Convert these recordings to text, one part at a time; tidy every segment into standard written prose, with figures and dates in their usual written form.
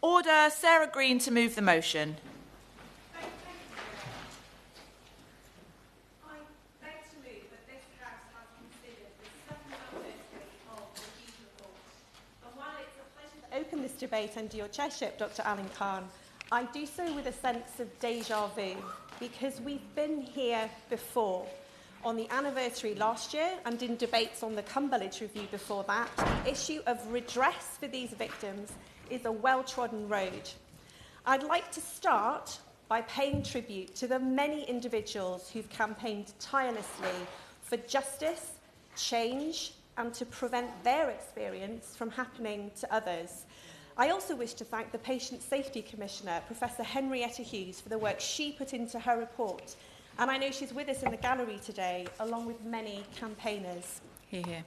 Order. Sarah Green to move the motion. I beg to move that this House has considered the second anniversary of the Hughes Report. And while it's a pleasure to open this debate under your chairship, Dr. Alan Khan, I do so with a sense of déjà vu, because we've been here before. On the anniversary last year and in debates on the Cumberledge Review before that, the issue of redress for these victims is a well-trodden road. I'd like to start by paying tribute to the many individuals who've campaigned tirelessly for justice, change, and to prevent their experience from happening to others. I also wish to thank the Patient Safety Commissioner, Professor Henrietta Hughes, for the work she put into her report. And I know she's with us in the gallery today, along with many campaigners. Hear, hear.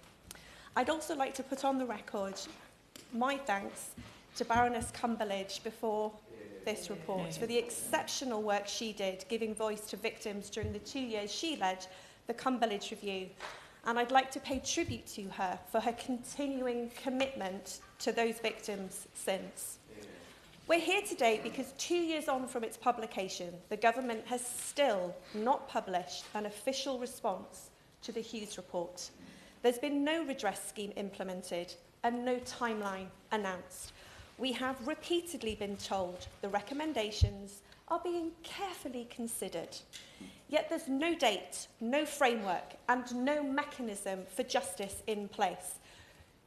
I'd also like to put on the record my thanks to Baroness Cumberledge before this report for the exceptional work she did, giving voice to victims during the 2 years she led the Cumberledge Review. And I'd like to pay tribute to her for her continuing commitment to those victims since. We're here today because 2 years on from its publication, the government has still not published an official response to the Hughes Report. There's been no redress scheme implemented and no timeline announced. We have repeatedly been told the recommendations are being carefully considered. Yet there's no date, no framework, and no mechanism for justice in place.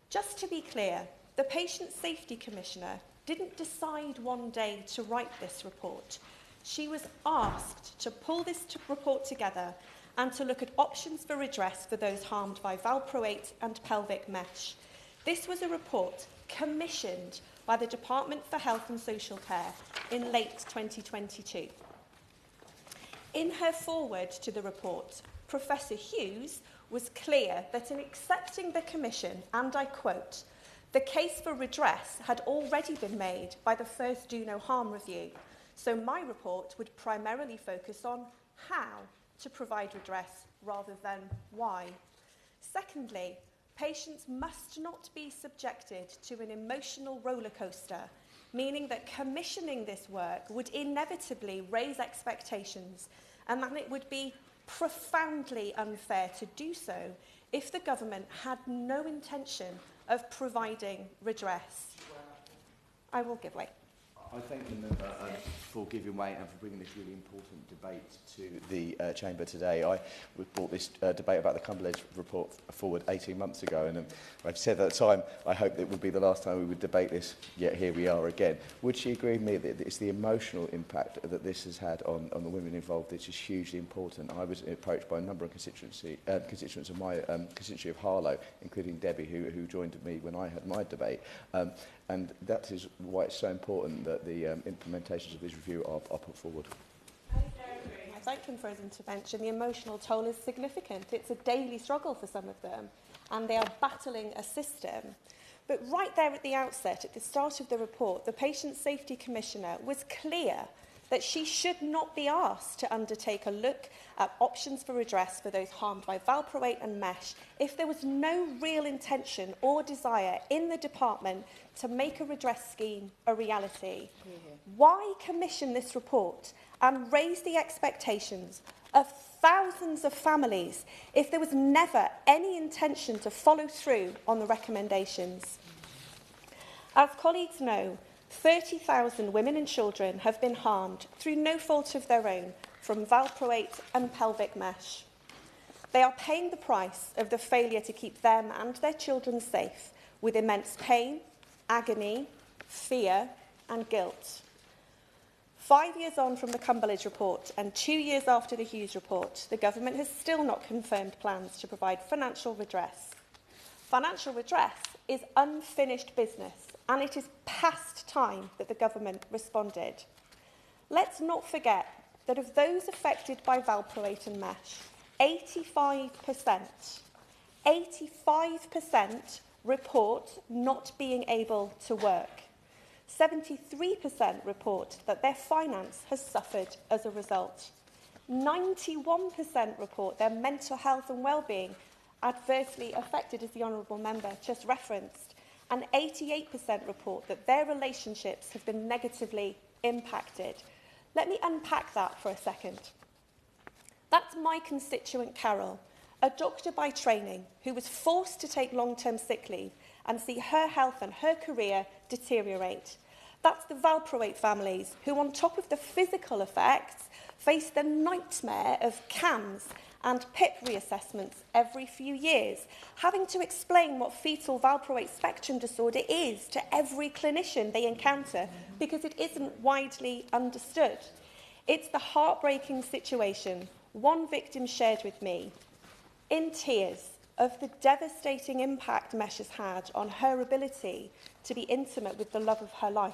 Just to be clear, the Patient Safety Commissioner didn't decide one day to write this report. She was asked to pull this report together and to look at options for redress for those harmed by valproate and pelvic mesh. This was a report commissioned by the Department for Health and Social Care in late 2022. In her foreword to the report, Professor Hughes was clear that in accepting the commission, and I quote, "The case for redress had already been made by the first Do No Harm review, so my report would primarily focus on how to provide redress rather than why." Secondly, patients must not be subjected to an emotional rollercoaster, meaning that commissioning this work would inevitably raise expectations and that it would be profoundly unfair to do so if the government had no intention of providing redress. I will give way. I thank the member for giving way and for bringing this really important debate to the Chamber today. I brought this debate about the Cumberledge report forward 18 months ago, and I've said at the time I hoped it would be the last time we would debate this, yet here we are again. Would she agree with me that it's the emotional impact that this has had on the women involved which is hugely important? I was approached by a number of constituents of my constituency of Harlow, including Debbie, who joined me when I had my debate. And that is why it's so important that the implementations of this review are put forward. I thank him for his intervention. The emotional toll is significant. It's a daily struggle for some of them, and they are battling a system. But right there at the outset, at the start of the report, the Patient Safety Commissioner was clear that she should not be asked to undertake a look at options for redress for those harmed by valproate and mesh if there was no real intention or desire in the department to make a redress scheme a reality. Why commission this report and raise the expectations of thousands of families if there was never any intention to follow through on the recommendations? As colleagues know, 30,000 women and children have been harmed through no fault of their own from valproate and pelvic mesh. They are paying the price of the failure to keep them and their children safe with immense pain, agony, fear and guilt. 5 years on from the Cumberledge report and 2 years after the Hughes report, the government has still not confirmed plans to provide financial redress. Financial redress is unfinished business, and it is past time that the government responded. Let's not forget that of those affected by valproate and mesh, 85% report not being able to work. 73% report that their finance has suffered as a result. 91% report their mental health and well-being adversely affected, as the Honourable Member just referenced. and 88% report that their relationships have been negatively impacted. Let me unpack that for a second. That's my constituent Carol, a doctor by training who was forced to take long-term sick leave and see her health and her career deteriorate. That's the valproate families who, on top of the physical effects, face the nightmare of CAMS and PIP reassessments every few years, having to explain what fetal valproate spectrum disorder is to every clinician they encounter because it isn't widely understood. It's the heartbreaking situation one victim shared with me, in tears, of the devastating impact mesh has had on her ability to be intimate with the love of her life.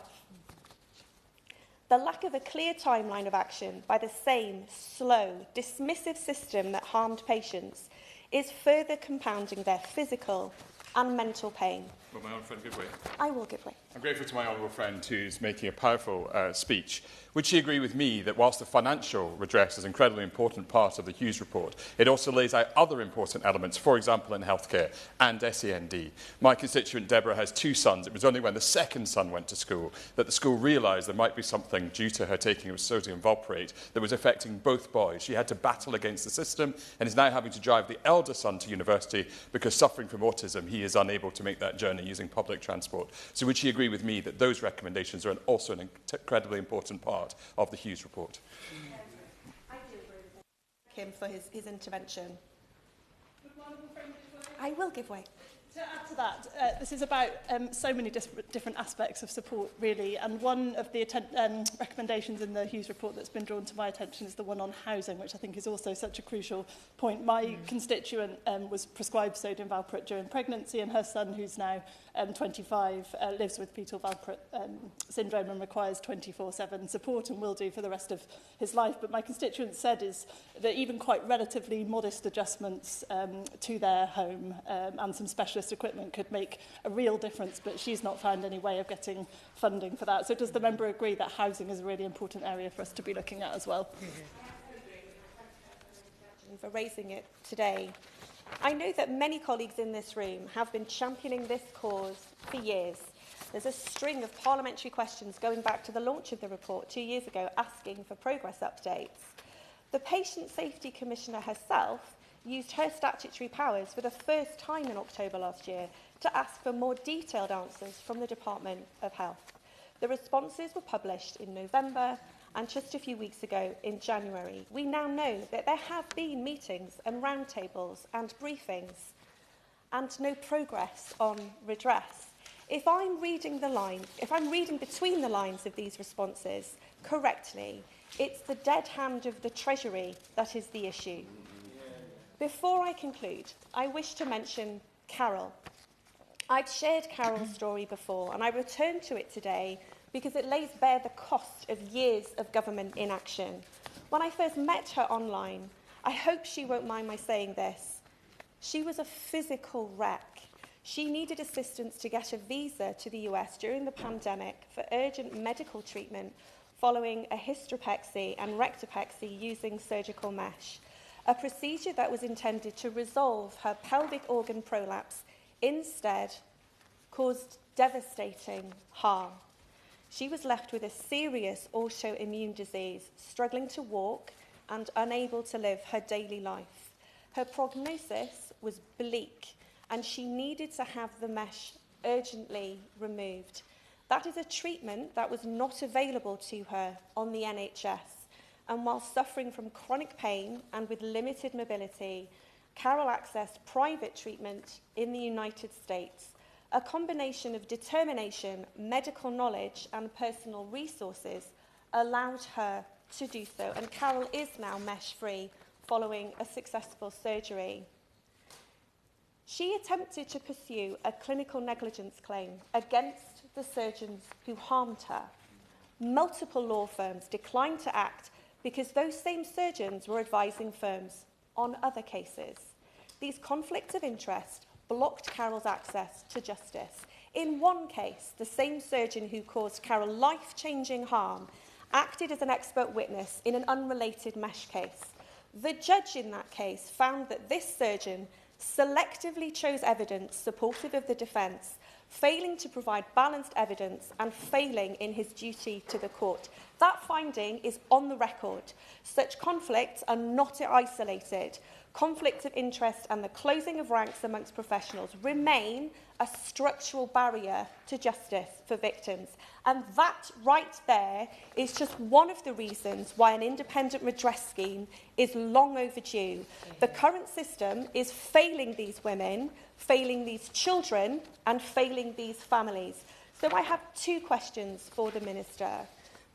The lack of a clear timeline of action by the same slow, dismissive system that harmed patients is further compounding their physical and mental pain. Will my honourable friend give way? I will give way. I'm grateful to my honourable friend who's making a powerful speech. Would she agree with me that whilst the financial redress is an incredibly important part of the Hughes Report, it also lays out other important elements, for example in healthcare and SEND? My constituent Deborah has 2 sons. It was only when the second son went to school that the school realised there might be something due to her taking of sodium valproate that was affecting both boys. She had to battle against the system and is now having to drive the elder son to university because, suffering from autism, he is unable to make that journey using public transport. So would she agree with me that those recommendations are also an incredibly important part of the Hughes Report? I do agree with him for his intervention. I will give way. To add to that, this is about so many different aspects of support, really, and one of the recommendations in the Hughes report that's been drawn to my attention is the one on housing, which I think is also such a crucial point. My constituent was prescribed sodium valproate during pregnancy, and her son, who's now 25, lives with fetal valproate syndrome and requires 24/7 support and will do for the rest of his life. But my constituent said is that even quite relatively modest adjustments to their home and some specialist equipment could make a real difference, but she's not found any way of getting funding for that. So does the member agree that housing is a really important area for us to be looking at as well? For raising it today. I know that many colleagues in this room have been championing this cause for years. There's a string of parliamentary questions going back to the launch of the report 2 years ago asking for progress updates. The Patient Safety Commissioner herself used her statutory powers for the first time in October last year to ask for more detailed answers from the Department of Health. The responses were published in November, and just a few weeks ago in January. We now know that there have been meetings and roundtables and briefings and no progress on redress. If I'm reading between the lines of these responses correctly, it's the dead hand of the Treasury that is the issue. Before I conclude, I wish to mention Carol. I've shared Carol's story before, and I return to it today because it lays bare the cost of years of government inaction. When I first met her online, I hope she won't mind my saying this, she was a physical wreck. She needed assistance to get a visa to the US during the pandemic for urgent medical treatment following a hysterectomy and rectopexy using surgical mesh, a procedure that was intended to resolve her pelvic organ prolapse instead caused devastating harm. She was left with a serious autoimmune disease, struggling to walk and unable to live her daily life. Her prognosis was bleak, and she needed to have the mesh urgently removed. That is a treatment that was not available to her on the NHS. And while suffering from chronic pain and with limited mobility, Carol accessed private treatment in the United States. A combination of determination, medical knowledge and personal resources allowed her to do so, and Carol is now mesh-free following a successful surgery. She attempted to pursue a clinical negligence claim against the surgeons who harmed her. Multiple law firms declined to act because those same surgeons were advising firms on other cases. These conflicts of interest blocked Carol's access to justice. In one case, the same surgeon who caused Carol life-changing harm acted as an expert witness in an unrelated mesh case. The judge in that case found that this surgeon selectively chose evidence supportive of the defence failing to provide balanced evidence and failing in his duty to the court. That finding is on the record. Such conflicts are not isolated. Conflicts of interest and the closing of ranks amongst professionals remain a structural barrier to justice for victims. And that right there is just one of the reasons why an independent redress scheme is long overdue. The current system is failing these women, failing these children, and failing these families. So I have two questions for the Minister.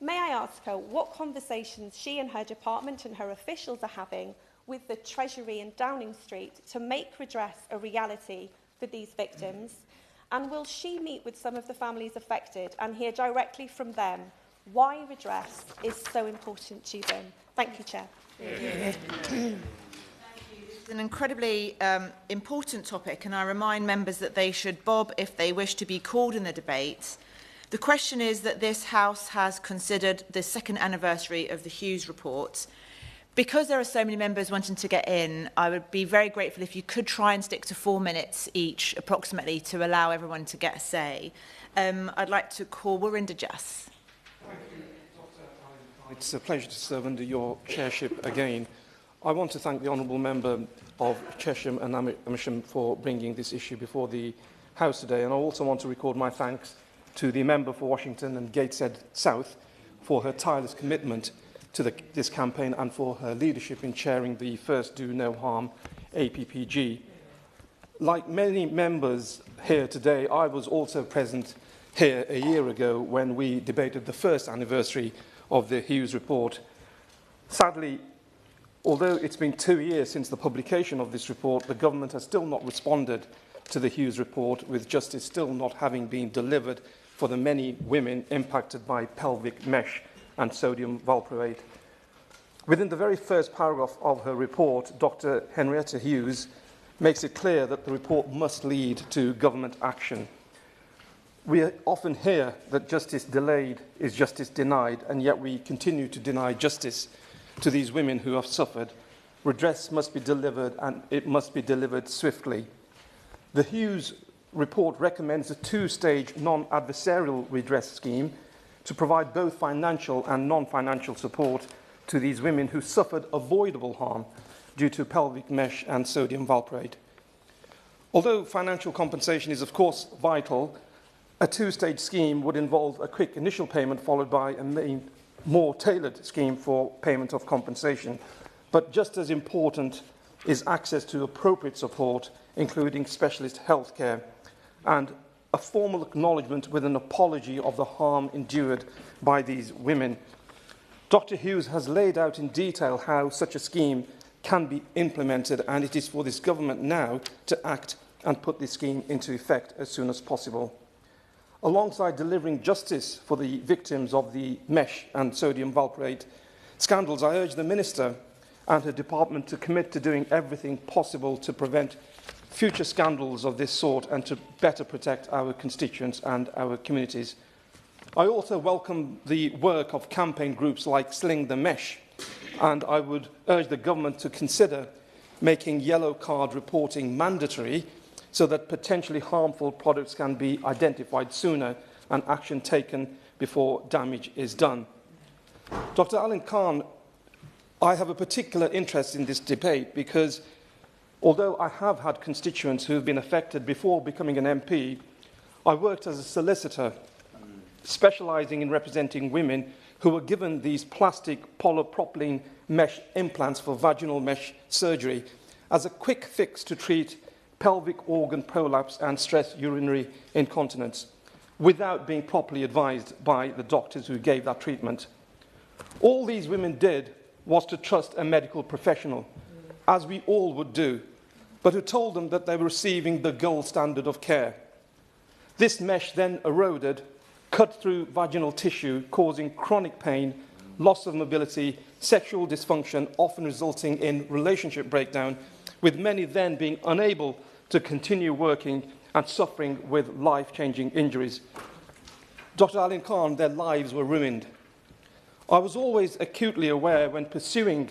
May I ask her what conversations she and her department and her officials are having with the Treasury in Downing Street to make redress a reality for these victims? And will she meet with some of the families affected and hear directly from them why redress is so important to them? Thank you, Chair. It's an incredibly important topic, and I remind members that they should bob if they wish to be called in the debate. The question is that this House has considered the second anniversary of the Hughes Report. Because there are so many members wanting to get in, I would be very grateful if you could try and stick to 4 minutes each, approximately, to allow everyone to get a say. I'd like to call Warinda Jas. Thank you, Dr. It's a pleasure to serve under your chairship again. I want to thank the Honourable Member of Chesham and Amersham for bringing this issue before the House today, and I also want to record my thanks to the Member for Washington and Gateshead South for her tireless commitment to this campaign and for her leadership in chairing the First Do No Harm APPG. Like many members here today, I was also present here a year ago when we debated the first anniversary of the Hughes Report. Sadly, although it's been 2 years since the publication of this report, the government has still not responded to the Hughes Report, with justice still not having been delivered for the many women impacted by pelvic mesh and sodium valproate. Within the very first paragraph of her report, Dr. Henrietta Hughes makes it clear that the report must lead to government action. We often hear that justice delayed is justice denied, and yet we continue to deny justice to these women who have suffered. Redress must be delivered, and it must be delivered swiftly. The Hughes report recommends a two-stage non-adversarial redress scheme to provide both financial and non-financial support to these women who suffered avoidable harm due to pelvic mesh and sodium valproate. Although financial compensation is of course vital, a two-stage scheme would involve a quick initial payment followed by a more tailored scheme for payment of compensation. But just as important is access to appropriate support, including specialist healthcare, and a formal acknowledgement with an apology of the harm endured by these women. Dr. Hughes has laid out in detail how such a scheme can be implemented, and it is for this government now to act and put this scheme into effect as soon as possible. Alongside delivering justice for the victims of the mesh and sodium valproate scandals, I urge the Minister and her department to commit to doing everything possible to prevent future scandals of this sort and to better protect our constituents and our communities. I also welcome the work of campaign groups like Sling the Mesh, and I would urge the government to consider making yellow card reporting mandatory so that potentially harmful products can be identified sooner and action taken before damage is done. Dr. Alan Khan, I have a particular interest in this debate because although I have had constituents who have been affected before becoming an MP, I worked as a solicitor, specialising in representing women who were given these plastic polypropylene mesh implants for vaginal mesh surgery as a quick fix to treat pelvic organ prolapse and stress urinary incontinence without being properly advised by the doctors who gave that treatment. All these women did was to trust a medical professional, as we all would do, but who told them that they were receiving the gold standard of care. This mesh then eroded, cut through vaginal tissue, causing chronic pain, loss of mobility, sexual dysfunction, often resulting in relationship breakdown, with many then being unable to continue working and suffering with life-changing injuries. Dr. Alan Khan, their lives were ruined. I was always acutely aware when pursuing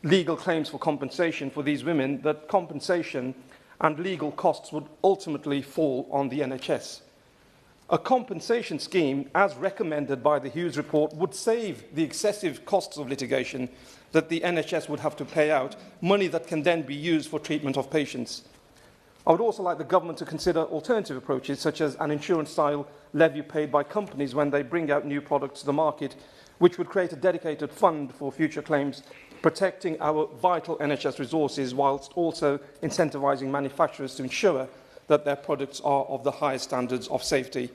legal claims for compensation for these women that compensation and legal costs would ultimately fall on the NHS. A compensation scheme, as recommended by the Hughes Report, would save the excessive costs of litigation that the NHS would have to pay out, money that can then be used for treatment of patients. I would also like the government to consider alternative approaches, such as an insurance-style levy paid by companies when they bring out new products to the market, which would create a dedicated fund for future claims, protecting our vital NHS resources whilst also incentivising manufacturers to ensure that their products are of the highest standards of safety.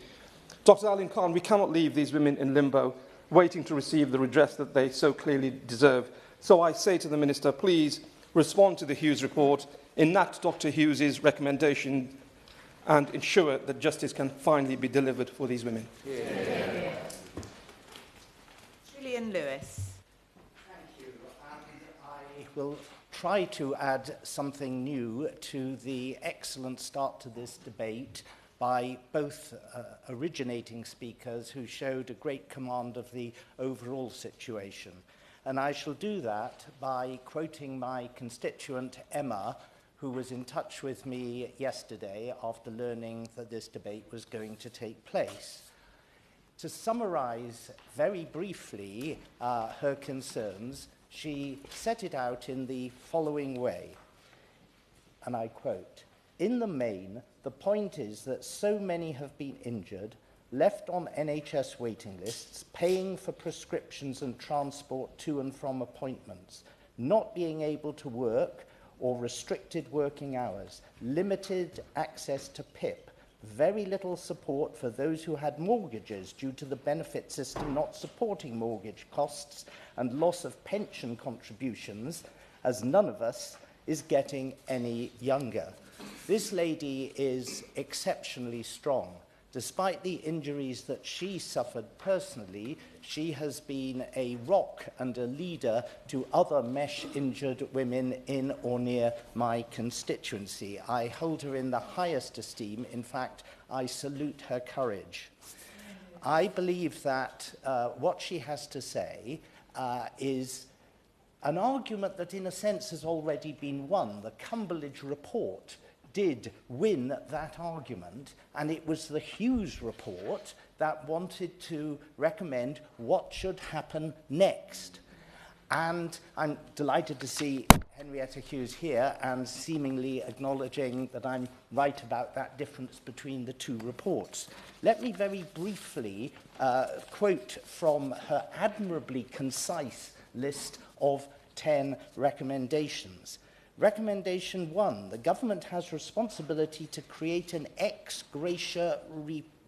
Dr. Alim Khan, we cannot leave these women in limbo, waiting to receive the redress that they so clearly deserve. So I say to the Minister, please respond to the Hughes Report, enact Dr. Hughes's recommendation and ensure that justice can finally be delivered for these women. Yeah. Julian Lewis. Thank you. I will try to add something new to the excellent start to this debate by both originating speakers who showed a great command of the overall situation. And I shall do that by quoting my constituent Emma, who was in touch with me yesterday after learning that this debate was going to take place. To summarise very briefly her concerns, she set it out in the following way, and I quote, "In the main, the point is that so many have been injured, left on NHS waiting lists, paying for prescriptions and transport to and from appointments, not being able to work or restricted working hours, limited access to PIP, very little support for those who had mortgages due to the benefit system not supporting mortgage costs, and loss of pension contributions, as none of us is getting any younger." This lady is exceptionally strong. Despite the injuries that she suffered personally, she has been a rock and a leader to other mesh-injured women in or near my constituency. I hold her in the highest esteem. In fact, I salute her courage. I believe that what she has to say is an argument that, in a sense, has already been won. The Cumberledge Report did win that argument, and it was the Hughes Report that wanted to recommend what should happen next. And I'm delighted to see Henrietta Hughes here and seemingly acknowledging that I'm right about that difference between the two reports. Let me very briefly quote from her admirably concise list of 10 recommendations. Recommendation 1, the government has responsibility to create an ex gratia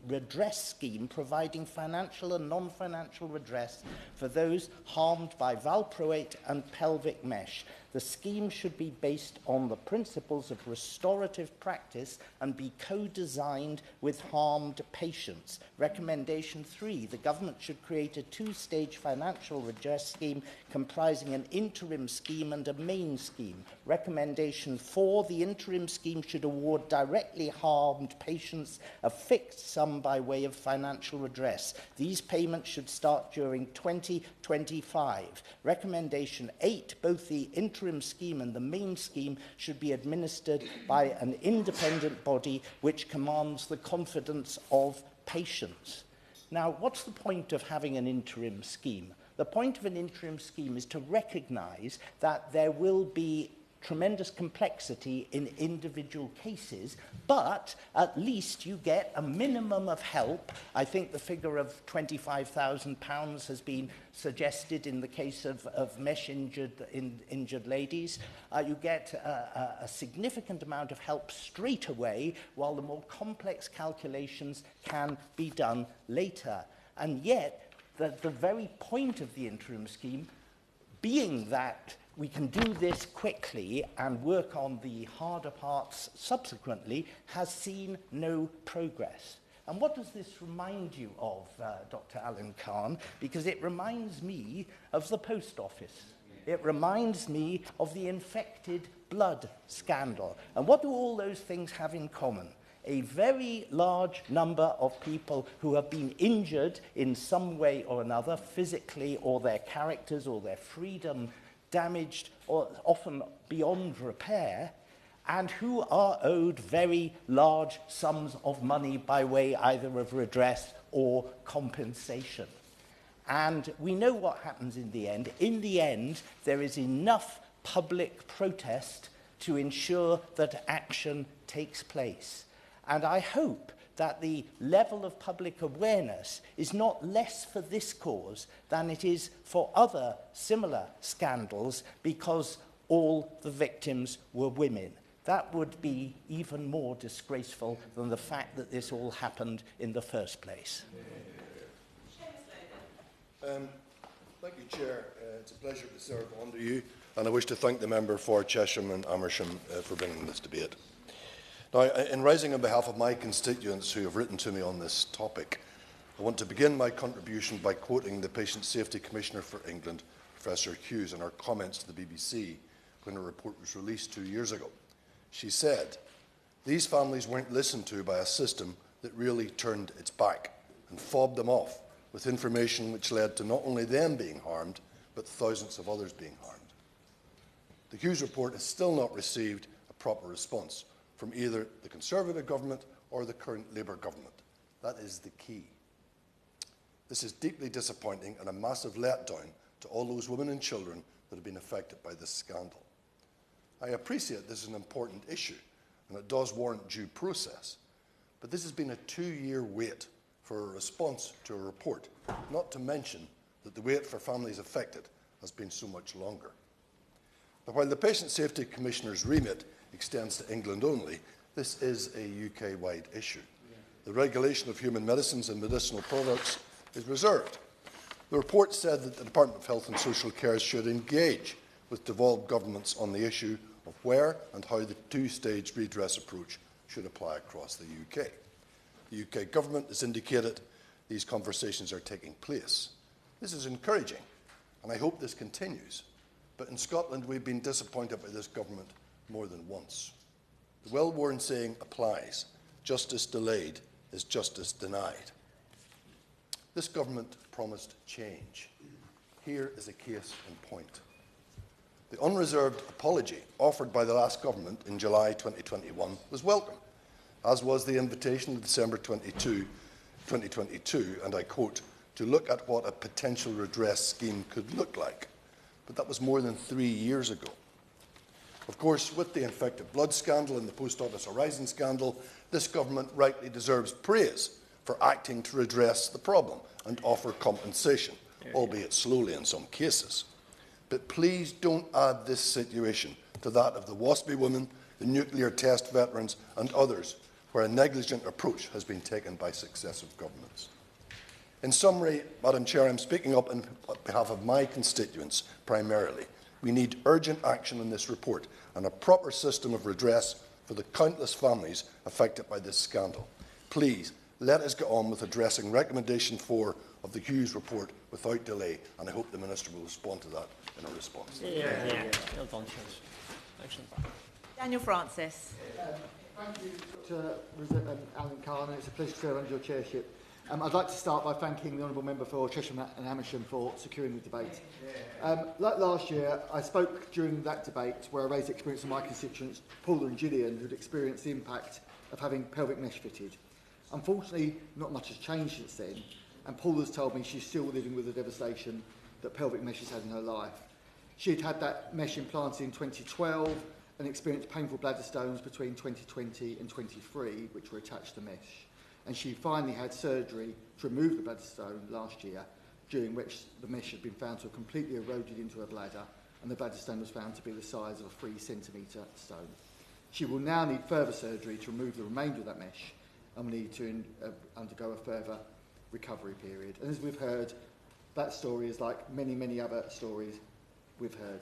redress scheme providing financial and non-financial redress for those harmed by valproate and pelvic mesh. The scheme should be based on the principles of restorative practice and be co-designed with harmed patients. Recommendation 3, the government should create a two-stage financial redress scheme comprising an interim scheme and a main scheme. Recommendation 4, the interim scheme should award directly harmed patients a fixed sum by way of financial redress. These payments should start during 2025. Recommendation 8, both the interim scheme and the main scheme should be administered by an independent body which commands the confidence of patients. Now, what's the point of having an interim scheme? The point of an interim scheme is to recognise that there will be tremendous complexity in individual cases, but at least you get a minimum of help. I think the figure of £25,000 has been suggested in the case of injured ladies. You get a significant amount of help straight away, while the more complex calculations can be done later. And yet, the very point of the interim scheme being that we can do this quickly and work on the harder parts subsequently, has seen no progress. And what does this remind you of, Dr. Alim Khan? Because it reminds me of the post office. It reminds me of the infected blood scandal. And what do all those things have in common? A very large number of people who have been injured in some way or another, physically, or their characters or their freedom damaged, or often beyond repair, and who are owed very large sums of money by way either of redress or compensation. And we know what happens in the end. In the end, there is enough public protest to ensure that action takes place. And I hope that the level of public awareness is not less for this cause than it is for other similar scandals, because all the victims were women. That would be even more disgraceful than the fact that this all happened in the first place. Thank you, Chair. It's a pleasure to serve under you, and I wish to thank the member for Chesham and Amersham for bringing this debate. Now, in rising on behalf of my constituents who have written to me on this topic, I want to begin my contribution by quoting the Patient Safety Commissioner for England, Professor Hughes, in her comments to the BBC when her report was released 2 years ago. She said, "These families weren't listened to by a system that really turned its back and fobbed them off with information which led to not only them being harmed, but thousands of others being harmed." The Hughes Report has still not received a proper response from either the Conservative government or the current Labour government. That is the key. This is deeply disappointing and a massive letdown to all those women and children that have been affected by this scandal. I appreciate this is an important issue and it does warrant due process, but this has been a 2-year wait for a response to a report, not to mention that the wait for families affected has been so much longer. Now, while the Patient Safety Commissioner's remit extends to England only, this is a UK-wide issue. The regulation of human medicines and medicinal products is reserved. The report said that the Department of Health and Social Care should engage with devolved governments on the issue of where and how the two-stage redress approach should apply across the UK. The UK government has indicated these conversations are taking place. This is encouraging, and I hope this continues. But in Scotland, we've been disappointed by this government more than once. The well-worn saying applies: justice delayed is justice denied. This government promised change. Here is a case in point. The unreserved apology offered by the last government in July 2021 was welcome, as was the invitation in December 2022, and I quote, to look at what a potential redress scheme could look like. But that was more than 3 years ago. Of course, with the infected blood scandal and the Post Office Horizon scandal, this government rightly deserves praise for acting to redress the problem and offer compensation, albeit slowly in some cases. But please don't add this situation to that of the WASPI women, the nuclear test veterans and others, where a negligent approach has been taken by successive governments. In summary, Madam Chair, I'm speaking up on behalf of my constituents primarily. We need urgent action on this report and a proper system of redress for the countless families affected by this scandal. Please, let us get on with addressing recommendation 4 of the Hughes Report without delay, and I hope the Minister will respond to that in a response. Well done, excellent. Daniel Francis. Thank you, Dr. Alan Carr, and it's a pleasure to serve under your chairship. I'd like to start by thanking the Honourable Member for Chesham and Amersham for securing the debate. Like last year, I spoke during that debate where I raised the experience of my constituents, Paula and Gillian, who'd experienced the impact of having pelvic mesh fitted. Unfortunately, not much has changed since then, and Paula's told me she's still living with the devastation that pelvic mesh has had in her life. She'd had that mesh implanted in 2012 and experienced painful bladder stones between 2020 and 23, which were attached to mesh. And she finally had surgery to remove the bladder stone last year, during which the mesh had been found to have completely eroded into her bladder, and the bladder stone was found to be the size of a 3-centimetre stone. She will now need further surgery to remove the remainder of that mesh, and will need to undergo a further recovery period. And as we've heard, that story is like many, many other stories we've heard.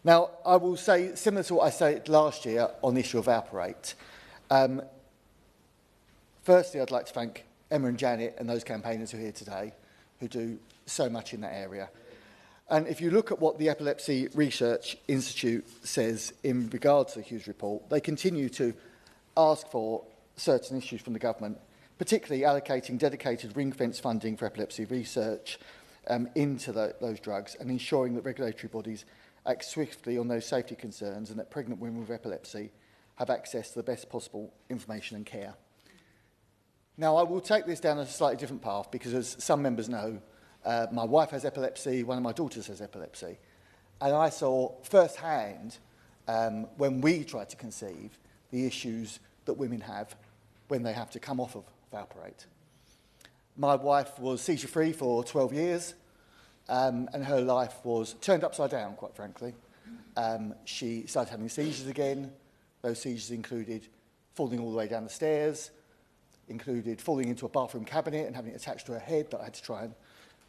Now, I will say, similar to what I said last year on the issue of Operate, firstly, I'd like to thank Emma and Janet and those campaigners who are here today, who do so much in that area. And if you look at what the Epilepsy Research Institute says in regard to the Hughes Report, they continue to ask for certain issues from the government, particularly allocating dedicated ring-fence funding for epilepsy research into those drugs and ensuring that regulatory bodies act swiftly on those safety concerns and that pregnant women with epilepsy have access to the best possible information and care. Now, I will take this down a slightly different path because, as some members know, my wife has epilepsy, one of my daughters has epilepsy, and I saw firsthand, when we tried to conceive, the issues that women have when they have to come off of valproate. My wife was seizure-free for 12 years, and her life was turned upside down, quite frankly. She started having seizures again. Those seizures included falling all the way down the stairs, included falling into a bathroom cabinet and having it attached to her head that I had to try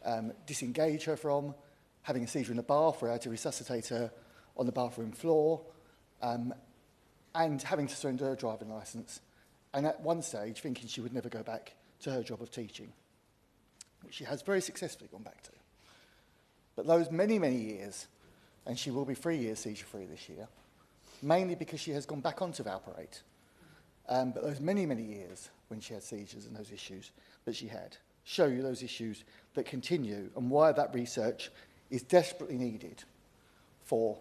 and disengage her from, having a seizure in the bath where I had to resuscitate her on the bathroom floor, and having to surrender her driving licence. And at one stage, thinking she would never go back to her job of teaching, which she has very successfully gone back to. But those many, many years, and she will be 3 years seizure-free this year, mainly because she has gone back onto valproate. But those many, many years when she had seizures and those issues that she had show you those issues that continue and why that research is desperately needed for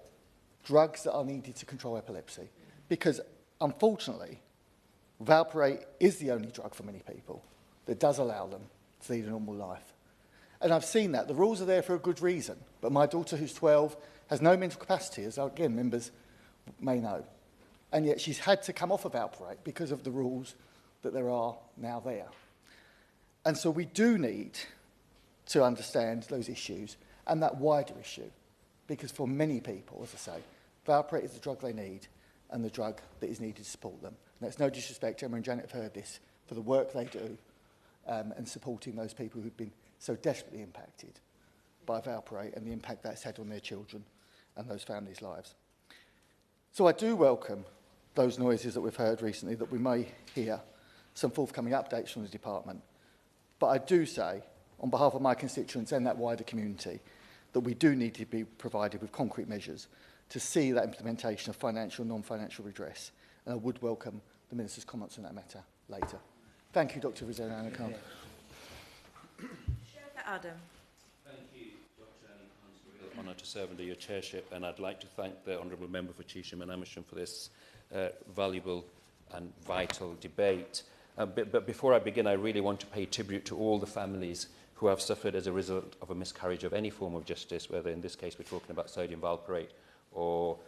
drugs that are needed to control epilepsy. Because, unfortunately, valproate is the only drug for many people that does allow them to lead a normal life. And I've seen that. The rules are there for a good reason. But my daughter, who's 12, has no mental capacity, as, again, members may know. And yet she's had to come off of valproate because of the rules that there are now there. And so we do need to understand those issues and that wider issue. Because for many people, as I say, valproate is the drug they need and the drug that is needed to support them. And that's no disrespect, Emma and Janet have heard this, for the work they do and supporting those people who've been so desperately impacted by valproate and the impact that's had on their children and those families' lives. So I do welcome those noises that we've heard recently, that we may hear some forthcoming updates from the department. But I do say, on behalf of my constituents and that wider community, that we do need to be provided with concrete measures to see that implementation of financial and non-financial redress. And I would welcome the Minister's comments on that matter later. Thank you, Dr. Rizzo-Anakan. Adam. Thank you, Dr. Allen. It's a real honour to serve under your chairship, and I'd like to thank the Honourable Member for Chesham and Amersham for this valuable and vital debate. But before I begin, I really want to pay tribute to all the families who have suffered as a result of a miscarriage of any form of justice, whether in this case we're talking about sodium valproate or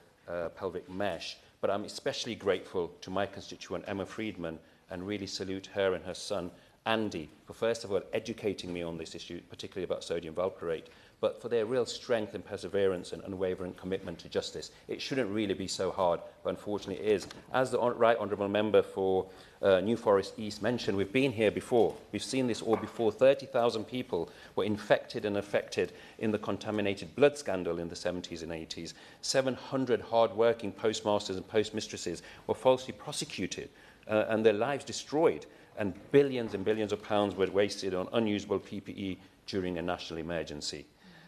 pelvic mesh. But I'm especially grateful to my constituent, Emma Friedman, and really salute her and her son, Andy, for first of all educating me on this issue, particularly about sodium valproate, but for their real strength and perseverance and unwavering commitment to justice. It shouldn't really be so hard, but unfortunately it is. As the Right Honourable Member for New Forest East mentioned, we've been here before. We've seen this all before. 30,000 people were infected and affected in the contaminated blood scandal in the 70s and 80s. 700 hard-working postmasters and postmistresses were falsely prosecuted and their lives destroyed, and billions of pounds were wasted on unusable PPE during a national emergency.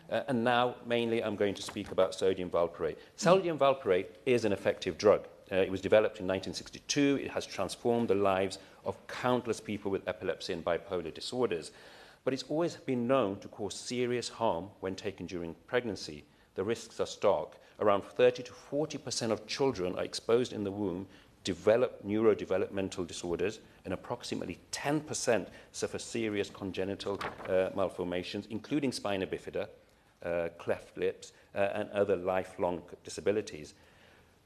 And now, mainly, I'm going to speak about sodium valproate. Sodium valproate is an effective drug. It was developed in 1962. It has transformed the lives of countless people with epilepsy and bipolar disorders. But it's always been known to cause serious harm when taken during pregnancy. The risks are stark. Around 30 to 40% of children are exposed in the womb, develop neurodevelopmental disorders, and approximately 10% suffer serious congenital malformations, including spina bifida, cleft lips, and other lifelong disabilities.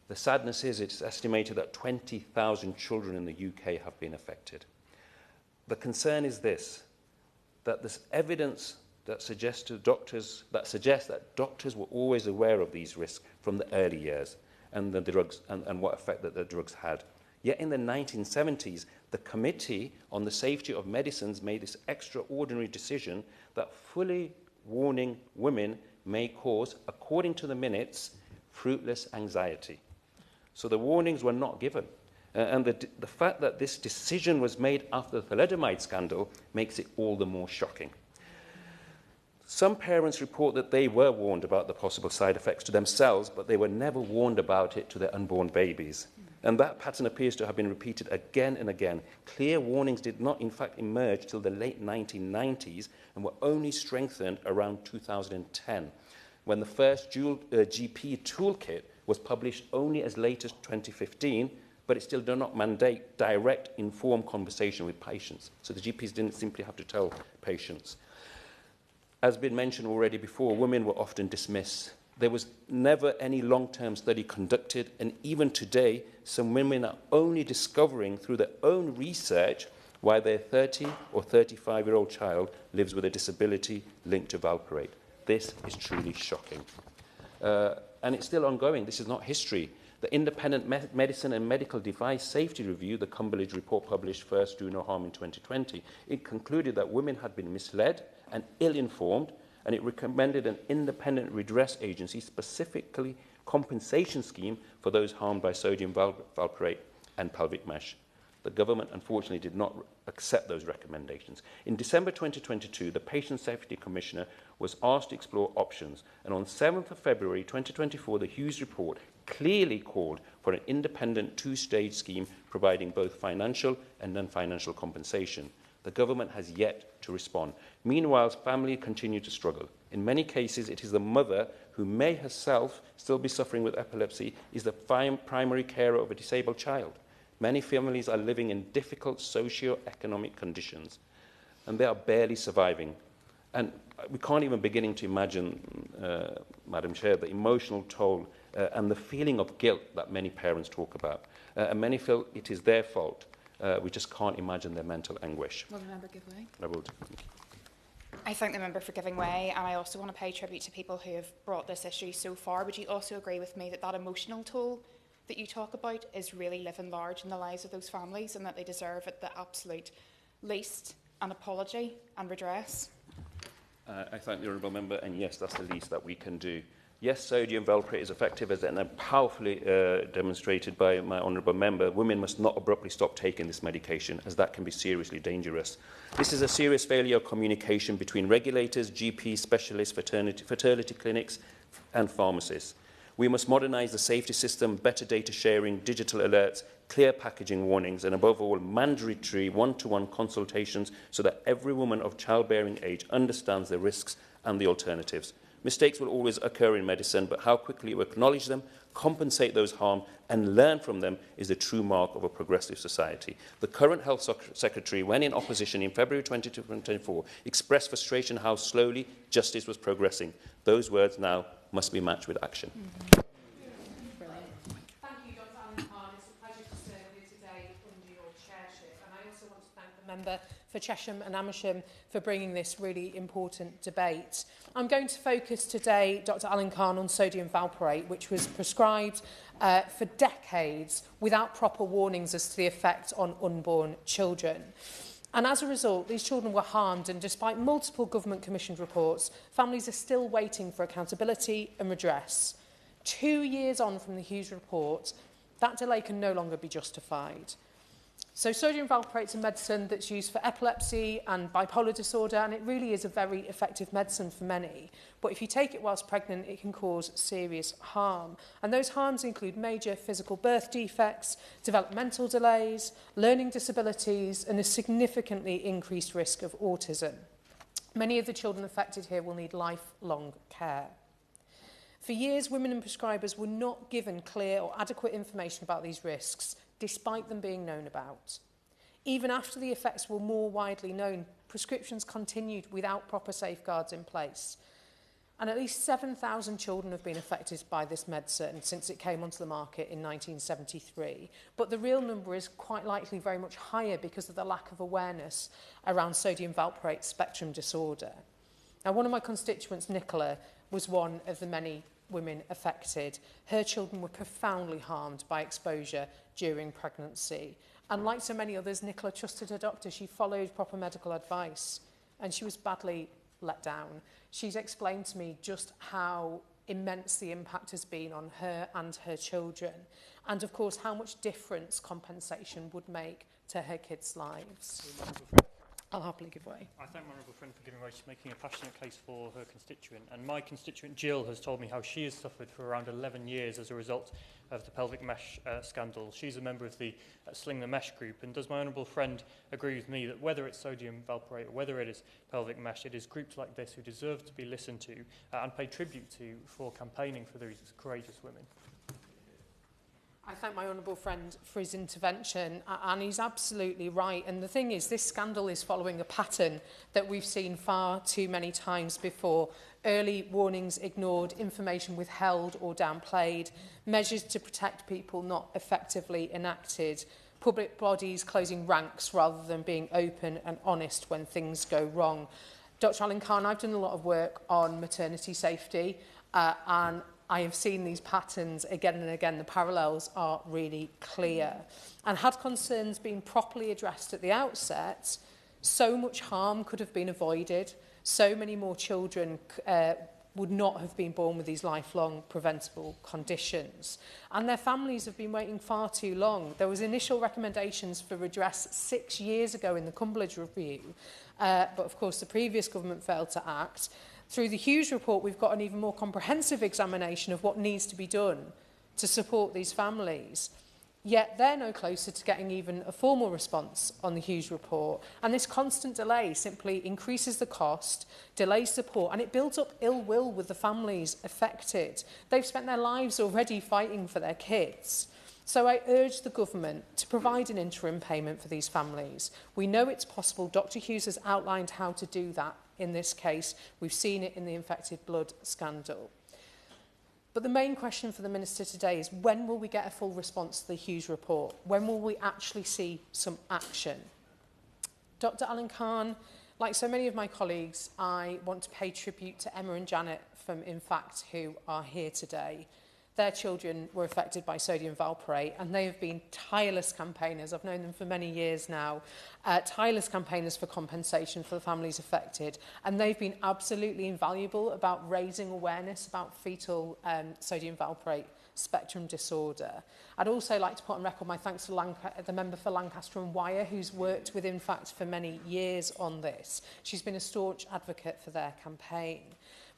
The sadness is it's estimated that 20,000 children in the UK have been affected. The concern is this, that there's evidence that suggests that doctors were always aware of these risks from the early years and the drugs and what effect that the drugs had. Yet in the 1970s, the Committee on the Safety of Medicines made this extraordinary decision that fully warning women may cause, according to the minutes, fruitless anxiety. So the warnings were not given. And the fact that this decision was made after the thalidomide scandal makes it all the more shocking. Some parents report that they were warned about the possible side effects to themselves, but they were never warned about it to their unborn babies. And that pattern appears to have been repeated again and again. Clear warnings did not, in fact, emerge till the late 1990s and were only strengthened around 2010. when the first dual GP toolkit was published only as late as 2015, but it still did not mandate direct, informed conversation with patients. So the GPs didn't simply have to tell patients. As been mentioned already before, women were often dismissed. There was never any long-term study conducted, and even today, some women are only discovering through their own research why their 30 or 35-year-old child lives with a disability linked to valproate. This is truly shocking. And it's still ongoing. This is not history. The Independent Medicine and Medical Device Safety Review, the Cumberledge report published first, Do No Harm in 2020, it concluded that women had been misled and ill-informed, and it recommended an independent redress agency, specifically compensation scheme for those harmed by sodium valproate and pelvic mesh. The government, unfortunately, did not accept those recommendations. In December 2022, the Patient Safety Commissioner was asked to explore options, and on 7th of February 2024, the Hughes Report clearly called for an independent two-stage scheme providing both financial and non-financial compensation. The government has yet to respond. Meanwhile, families continue to struggle. In many cases, it is the mother who may herself still be suffering with epilepsy is the primary carer of a disabled child. Many families are living in difficult socio-economic conditions, and they are barely surviving. And we can't even begin to imagine, Madam Chair, the emotional toll and the feeling of guilt that many parents talk about. And many feel it is their fault. We just can't imagine their mental anguish. Will the member give way? I would. I thank the member for giving way, and I also want to pay tribute to people who have brought this issue so far. Would you also agree with me that that emotional toll that you talk about is really living large in the lives of those families, and that they deserve at the absolute least an apology and redress? I thank the honourable member, and yes, that's the least that we can do. Yes, sodium valproate is effective, as and powerfully demonstrated by my honourable member. Women must not abruptly stop taking this medication, as that can be seriously dangerous. This is a serious failure of communication between regulators, GPs, specialists, fertility clinics and pharmacists. We must modernise the safety system, better data sharing, digital alerts, clear packaging warnings, and above all, mandatory one-to-one consultations so that every woman of childbearing age understands the risks and the alternatives. Mistakes will always occur in medicine, but how quickly we acknowledge them, compensate those harmed, and learn from them is the true mark of a progressive society. The current Health Secretary, when in opposition in February 2024, expressed frustration how slowly justice was progressing. Those words now must be matched with action. Thank you, Dr. Alan Khan. It's a pleasure to serve you today under your chairship. And I also want to thank the member for Chesham and Amersham for bringing this really important debate. I'm going to focus today, Dr. Alan Khan, on sodium valproate, which was prescribed for decades without proper warnings as to the effect on unborn children. And as a result, these children were harmed, and despite multiple government-commissioned reports, families are still waiting for accountability and redress. 2 years on from the Hughes Report, that delay can no longer be justified. So sodium valproate is a medicine that's used for epilepsy and bipolar disorder, and it really is a very effective medicine for many. But if you take it whilst pregnant, it can cause serious harm. And those harms include major physical birth defects, developmental delays, learning disabilities, and a significantly increased risk of autism. Many of the children affected here will need lifelong care. For years, women and prescribers were not given clear or adequate information about these risks, despite them being known about. Even after the effects were more widely known, prescriptions continued without proper safeguards in place. And at least 7,000 children have been affected by this medicine since it came onto the market in 1973. But the real number is quite likely very much higher because of the lack of awareness around sodium valproate spectrum disorder. Now, one of my constituents, Nicola, was one of the many women affected. Her children were profoundly harmed by exposure during pregnancy. And like so many others, Nicola trusted her doctor. She followed proper medical advice, and she was badly let down. She's explained to me just how immense the impact has been on her and her children, and of course how much difference compensation would make to her kids' lives. I'll happily give way. I thank my honourable friend for giving way. She's making a passionate case for her constituent. And my constituent Jill has told me how she has suffered for around 11 years as a result of the pelvic mesh scandal. She's a member of the Sling the Mesh group. And does my honourable friend agree with me that whether it's sodium valproate or whether it is pelvic mesh, it is groups like this who deserve to be listened to and paid tribute to for campaigning for these courageous women? I thank my honourable friend for his intervention, and he's absolutely right. And the thing is, this scandal is following a pattern that we've seen far too many times before. Early warnings ignored, information withheld or downplayed, measures to protect people not effectively enacted, public bodies closing ranks rather than being open and honest when things go wrong. Dr. Alan Khan, I've done a lot of work on maternity safety, and I have seen these patterns again and again. The parallels are really clear. And had concerns been properly addressed at the outset, so much harm could have been avoided. So many more children would not have been born with these lifelong preventable conditions. And their families have been waiting far too long. There was initial recommendations for redress 6 years ago in the Cumberledge Review, but of course the previous government failed to act. Through the Hughes Report, we've got an even more comprehensive examination of what needs to be done to support these families. Yet they're no closer to getting even a formal response on the Hughes Report. And this constant delay simply increases the cost, delays support, and it builds up ill will with the families affected. They've spent their lives already fighting for their kids. So I urge the government to provide an interim payment for these families. We know it's possible. Dr. Hughes has outlined how to do that in this case. We've seen it in the infected blood scandal. But the main question for the Minister today is, when will we get a full response to the Hughes Report? When will we actually see some action? Dr. Alan Khan, like so many of my colleagues, I want to pay tribute to Emma and Janet from InFact, who are here today. Their children were affected by sodium valproate, and they have been tireless campaigners. I've known them for many years now, tireless campaigners for compensation for the families affected. And they've been absolutely invaluable about raising awareness about fetal sodium valproate spectrum disorder. I'd also like to put on record my thanks to the member for Lancaster and Wyre, who's worked with InFact for many years on this. She's been a staunch advocate for their campaign.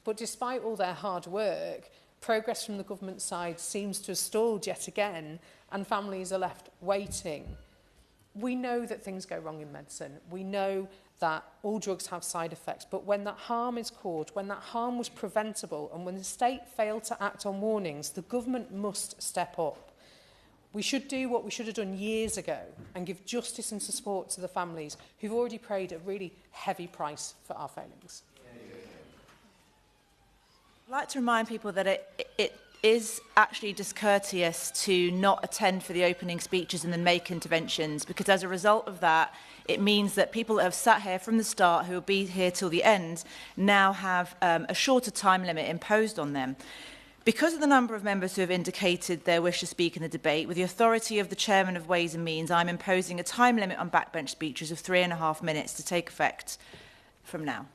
But despite all their hard work, progress from the government side seems to have stalled yet again, and families are left waiting. We know that things go wrong in medicine. We know that all drugs have side effects, but when that harm is caused, when that harm was preventable, and when the state failed to act on warnings, the government must step up. We should do what we should have done years ago and give justice and support to the families who've already paid a really heavy price for our failings. I'd like to remind people that it is actually discourteous to not attend for the opening speeches and then make interventions, because as a result of that, it means that people that have sat here from the start, who will be here till the end, now have a shorter time limit imposed on them. Because of the number of members who have indicated their wish to speak in the debate, with the authority of the Chairman of Ways and Means, I'm imposing a time limit on backbench speeches of 3.5 minutes to take effect from now.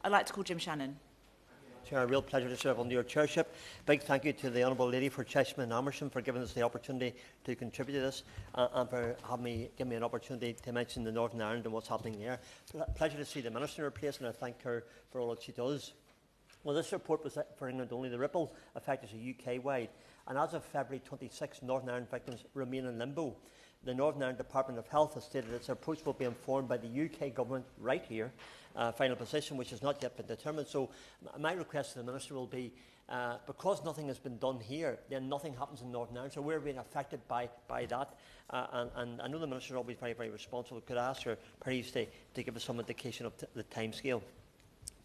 I'd like to call Jim Shannon. Chair, a real pleasure to serve under your chairship. Big thank you to the Honourable Lady for Chesham and Amersham for giving us the opportunity to contribute to this and for giving me an opportunity to mention the Northern Ireland and what's happening there. Pleasure to see the Minister in her place, and I thank her for all that she does. Well, this report was for England only. The ripple effect is UK-wide, and as of February 26, Northern Ireland victims remain in limbo. The Northern Ireland Department of Health has stated its approach will be informed by the UK Government right here, final position which has not yet been determined. So my request to the Minister will be, because nothing has been done here, then nothing happens in Northern Ireland, so we're being affected by that. And I know the Minister is always very, very responsible. Could I ask her, please, to give us some indication of the timescale?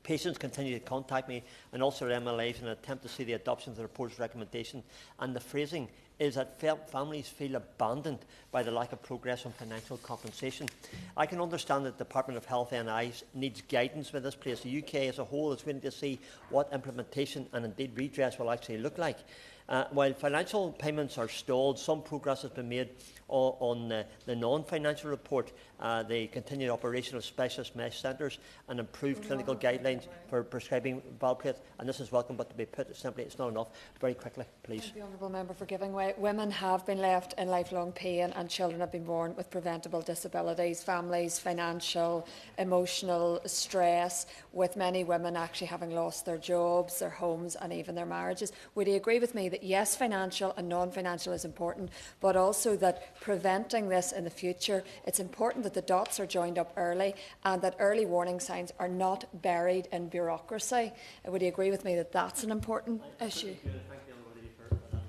Patients continue to contact me and also MLAs in an attempt to see the adoption of the report's recommendation, and the phrasing is that families feel abandoned by the lack of progress on financial compensation. I can understand that the Department of Health NIs needs guidance with this place. The UK as a whole is waiting to see what implementation and indeed redress will actually look like. While financial payments are stalled, some progress has been made on the non-financial report, the continued operation of specialist mesh centres and improved clinical guidelines for prescribing valproate, and this is welcome, but to be put simply, it's not enough. Very quickly, please. Thank the honourable member for giving way. Women have been left in lifelong pain and children have been born with preventable disabilities, families, financial, emotional stress, with many women actually having lost their jobs, their homes and even their marriages. Would he agree with me that yes, financial and non-financial is important, but also that preventing this in the future, it's important that the dots are joined up early and that early warning signs are not buried in bureaucracy? Would he agree with me that that's an important issue?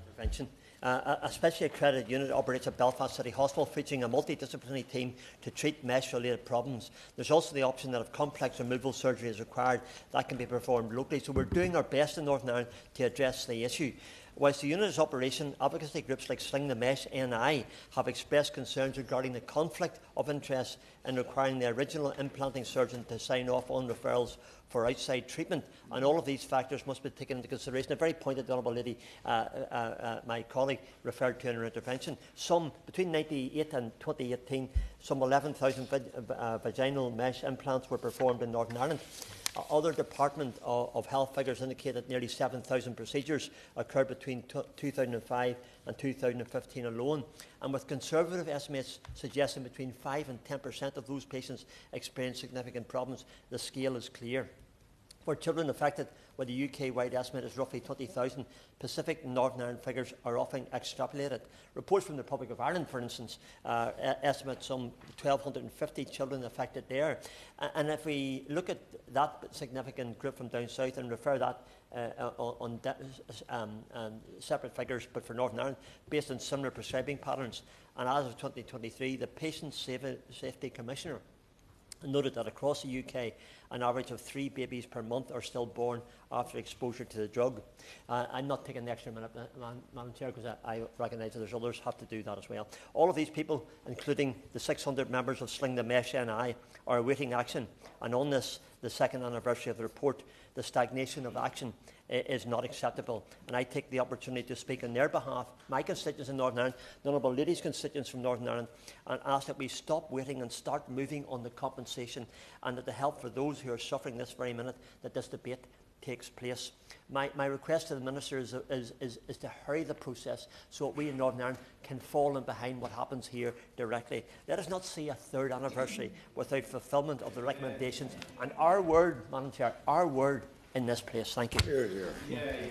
Intervention. A specially accredited unit operates at Belfast City Hospital, featuring a multidisciplinary team to treat mesh-related problems. There's also the option that if complex removal surgery is required, that can be performed locally. So we're doing our best in Northern Ireland to address the issue. Whilst the unit is operation, advocacy groups like Sling the Mesh NI have expressed concerns regarding the conflict of interest in requiring the original implanting surgeon to sign off on referrals for outside treatment, and all of these factors must be taken into consideration. A very point the Honourable Lady, my colleague, referred to in her intervention. Between 1998 and 2018, some 11,000 vaginal mesh implants were performed in Northern Ireland. Other Department of Health figures indicate that nearly 7,000 procedures occurred between 2005 and 2015 alone, and with conservative estimates suggesting between 5 and 10% of those patients experience significant problems, the scale is clear. For children affected, where the UK-wide estimate is roughly 20,000, Pacific and Northern Ireland figures are often extrapolated. Reports from the Republic of Ireland, for instance, estimate some 1,250 children affected there. And if we look at that significant group from down south and refer that on separate figures, but for Northern Ireland, based on similar prescribing patterns, and as of 2023, the Patient Safety Commissioner noted that across the UK, an average of 3 babies per month are still born after exposure to the drug. I'm not taking the extra minute, Madam Chair, because I recognise that there's others have to do that as well. All of these people, including the 600 members of Sling the Mesh NI, are awaiting action. And on this, the second anniversary of the report, the stagnation of action is not acceptable. And I take the opportunity to speak on their behalf, my constituents in Northern Ireland, the Honourable Lady's constituents from Northern Ireland, and ask that we stop waiting and start moving on the compensation, and that the help for those who are suffering this very minute, that this debate takes place. My request to the Minister is to hurry the process so that we in Northern Ireland can fall in behind what happens here directly. Let us not see a third anniversary without fulfilment of the recommendations and our word, Madam Chair, our word in this place. Thank you. Here, here. Yeah.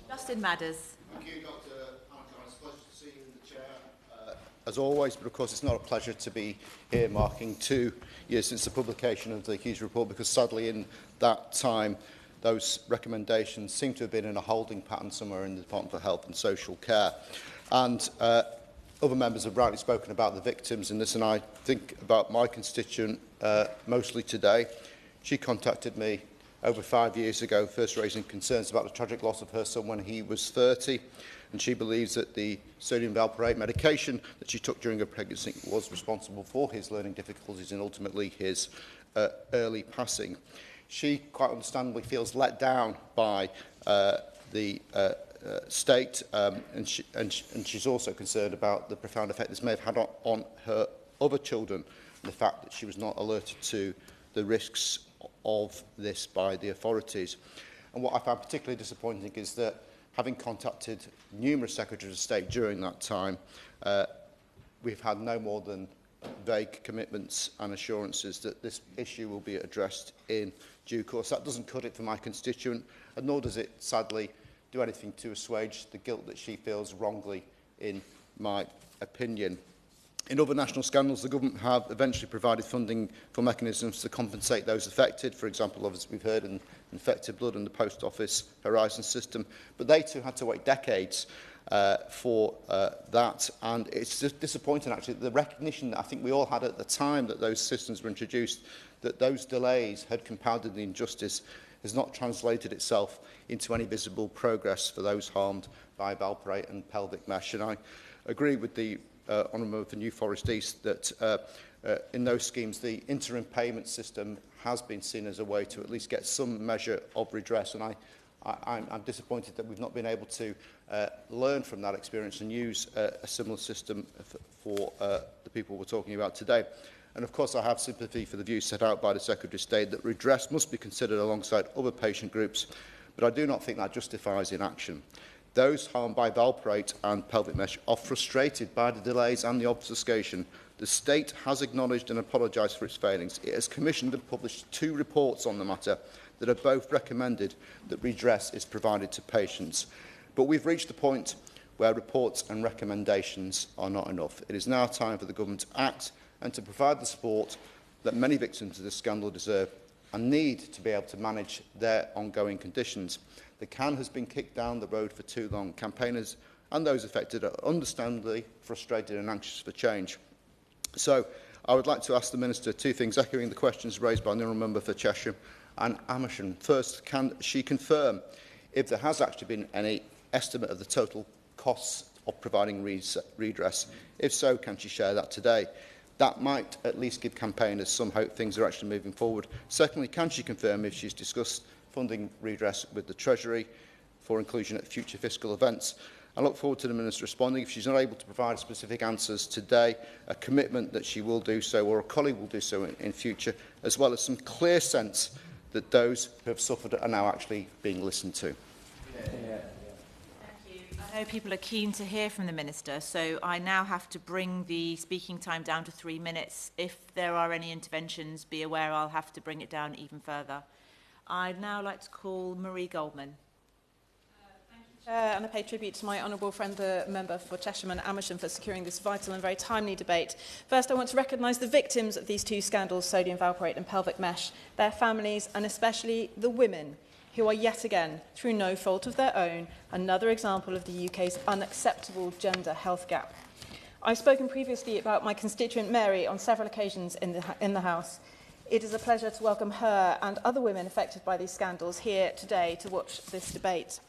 Justin Madders. Thank you, Dr. Alan. It's a pleasure to see you in the chair, as always, but of course it's not a pleasure to be here marking 2 years since the publication of the Hughes Report, because sadly in that time those recommendations seem to have been in a holding pattern somewhere in the Department for Health and Social Care. And other members have rightly spoken about the victims in this, and I think about my constituent mostly today. She contacted me over 5 years ago, first raising concerns about the tragic loss of her son when he was 30, and she believes that the sodium valproate medication that she took during her pregnancy was responsible for his learning difficulties and ultimately his early passing. She quite understandably feels let down by the state, and she's also concerned about the profound effect this may have had on her other children, and the fact that she was not alerted to the risks of this by the authorities. And what I found particularly disappointing is that, having contacted numerous Secretaries of State during that time, we've had no more than vague commitments and assurances that this issue will be addressed in due course. That doesn't cut it for my constituent, and nor does it, sadly, do anything to assuage the guilt that she feels wrongly, in my opinion. In other national scandals, the government have eventually provided funding for mechanisms to compensate those affected, for example, as we've heard, in infected blood and the Post Office Horizon system. But they too had to wait decades for that. And it's just disappointing, actually, the recognition that I think we all had at the time that those systems were introduced, that those delays had compounded the injustice, has not translated itself into any visible progress for those harmed by valproate and pelvic mesh. And I agree with the Honourable for New Forest East that in those schemes the interim payment system has been seen as a way to at least get some measure of redress, and I'm disappointed that we've not been able to learn from that experience and use a similar system for the people we're talking about today. And of course, I have sympathy for the views set out by the Secretary of State that redress must be considered alongside other patient groups, but I do not think that justifies inaction. Those harmed by valproate and pelvic mesh are frustrated by the delays and the obfuscation. The State has acknowledged and apologised for its failings. It has commissioned and published 2 reports on the matter that have both recommended that redress is provided to patients. But we've reached the point where reports and recommendations are not enough. It is now time for the Government to act and to provide the support that many victims of this scandal deserve and need to be able to manage their ongoing conditions. The can has been kicked down the road for too long. Campaigners and those affected are understandably frustrated and anxious for change. So I would like to ask the Minister 2 things, echoing the questions raised by the Honourable Member for Cheshire and Amersham. First, can she confirm if there has actually been any estimate of the total costs of providing redress? If so, can she share that today? That might at least give campaigners some hope things are actually moving forward. Secondly, can she confirm if she's discussed funding redress with the Treasury for inclusion at future fiscal events? I look forward to the Minister responding. If she's not able to provide specific answers today, a commitment that she will do so, or a colleague will do so in future, as well as some clear sense that those who have suffered are now actually being listened to. I know people are keen to hear from the Minister, so I now have to bring the speaking time down to 3 minutes. If there are any interventions, be aware I'll have to bring it down even further. I'd now like to call Marie Goldman. Thank you, Chair, and I pay tribute to my honourable friend, the member for Chesham and Amersham, for securing this vital and very timely debate. First, I want to recognise the victims of these 2 scandals, sodium valproate and pelvic mesh, their families, and especially the women who are yet again, through no fault of their own, another example of the UK's unacceptable gender health gap. I've spoken previously about my constituent Mary on several occasions in the House. It is a pleasure to welcome her and other women affected by these scandals here today to watch this debate.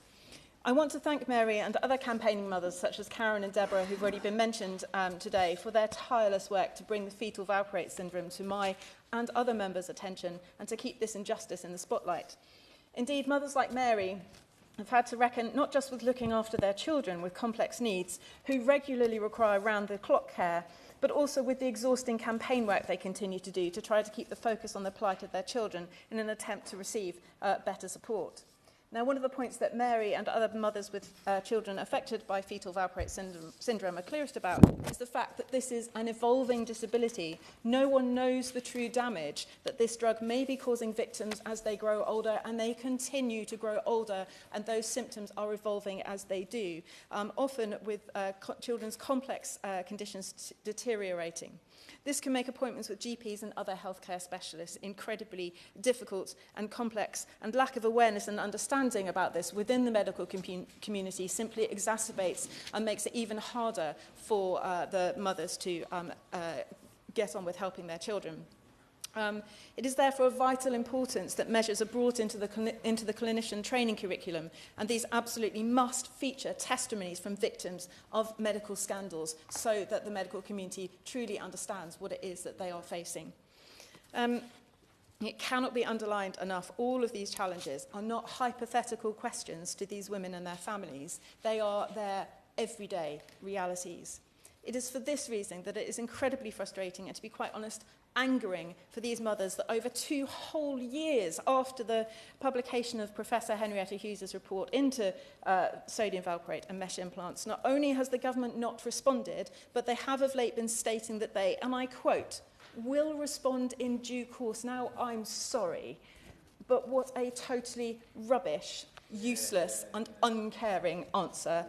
I want to thank Mary and other campaigning mothers such as Karen and Deborah, who've already been mentioned today, for their tireless work to bring the fetal valproate syndrome to my and other members' attention and to keep this injustice in the spotlight. Indeed, mothers like Mary have had to reckon not just with looking after their children with complex needs, who regularly require round-the-clock care, but also with the exhausting campaign work they continue to do to try to keep the focus on the plight of their children in an attempt to receive better support. Now, one of the points that Mary and other mothers with children affected by fetal valproate syndrome are clearest about is the fact that this is an evolving disability. No one knows the true damage that this drug may be causing victims as they grow older, and they continue to grow older, and those symptoms are evolving as they do, often with children's complex conditions deteriorating. This can make appointments with GPs and other healthcare specialists incredibly difficult and complex, and lack of awareness and understanding about this within the medical community simply exacerbates and makes it even harder for the mothers to get on with helping their children. It is therefore of vital importance that measures are brought into the clinician training curriculum, and these absolutely must feature testimonies from victims of medical scandals so that the medical community truly understands what it is that they are facing. It cannot be underlined enough, all of these challenges are not hypothetical questions to these women and their families. They are their everyday realities. It is for this reason that it is incredibly frustrating and, to be quite honest, angering for these mothers that over 2 whole years after the publication of Professor Henrietta Hughes' report into sodium valproate and mesh implants, not only has the government not responded, but they have of late been stating that they, and I quote, will respond in due course. Now, I'm sorry, but what a totally rubbish, useless and uncaring answer.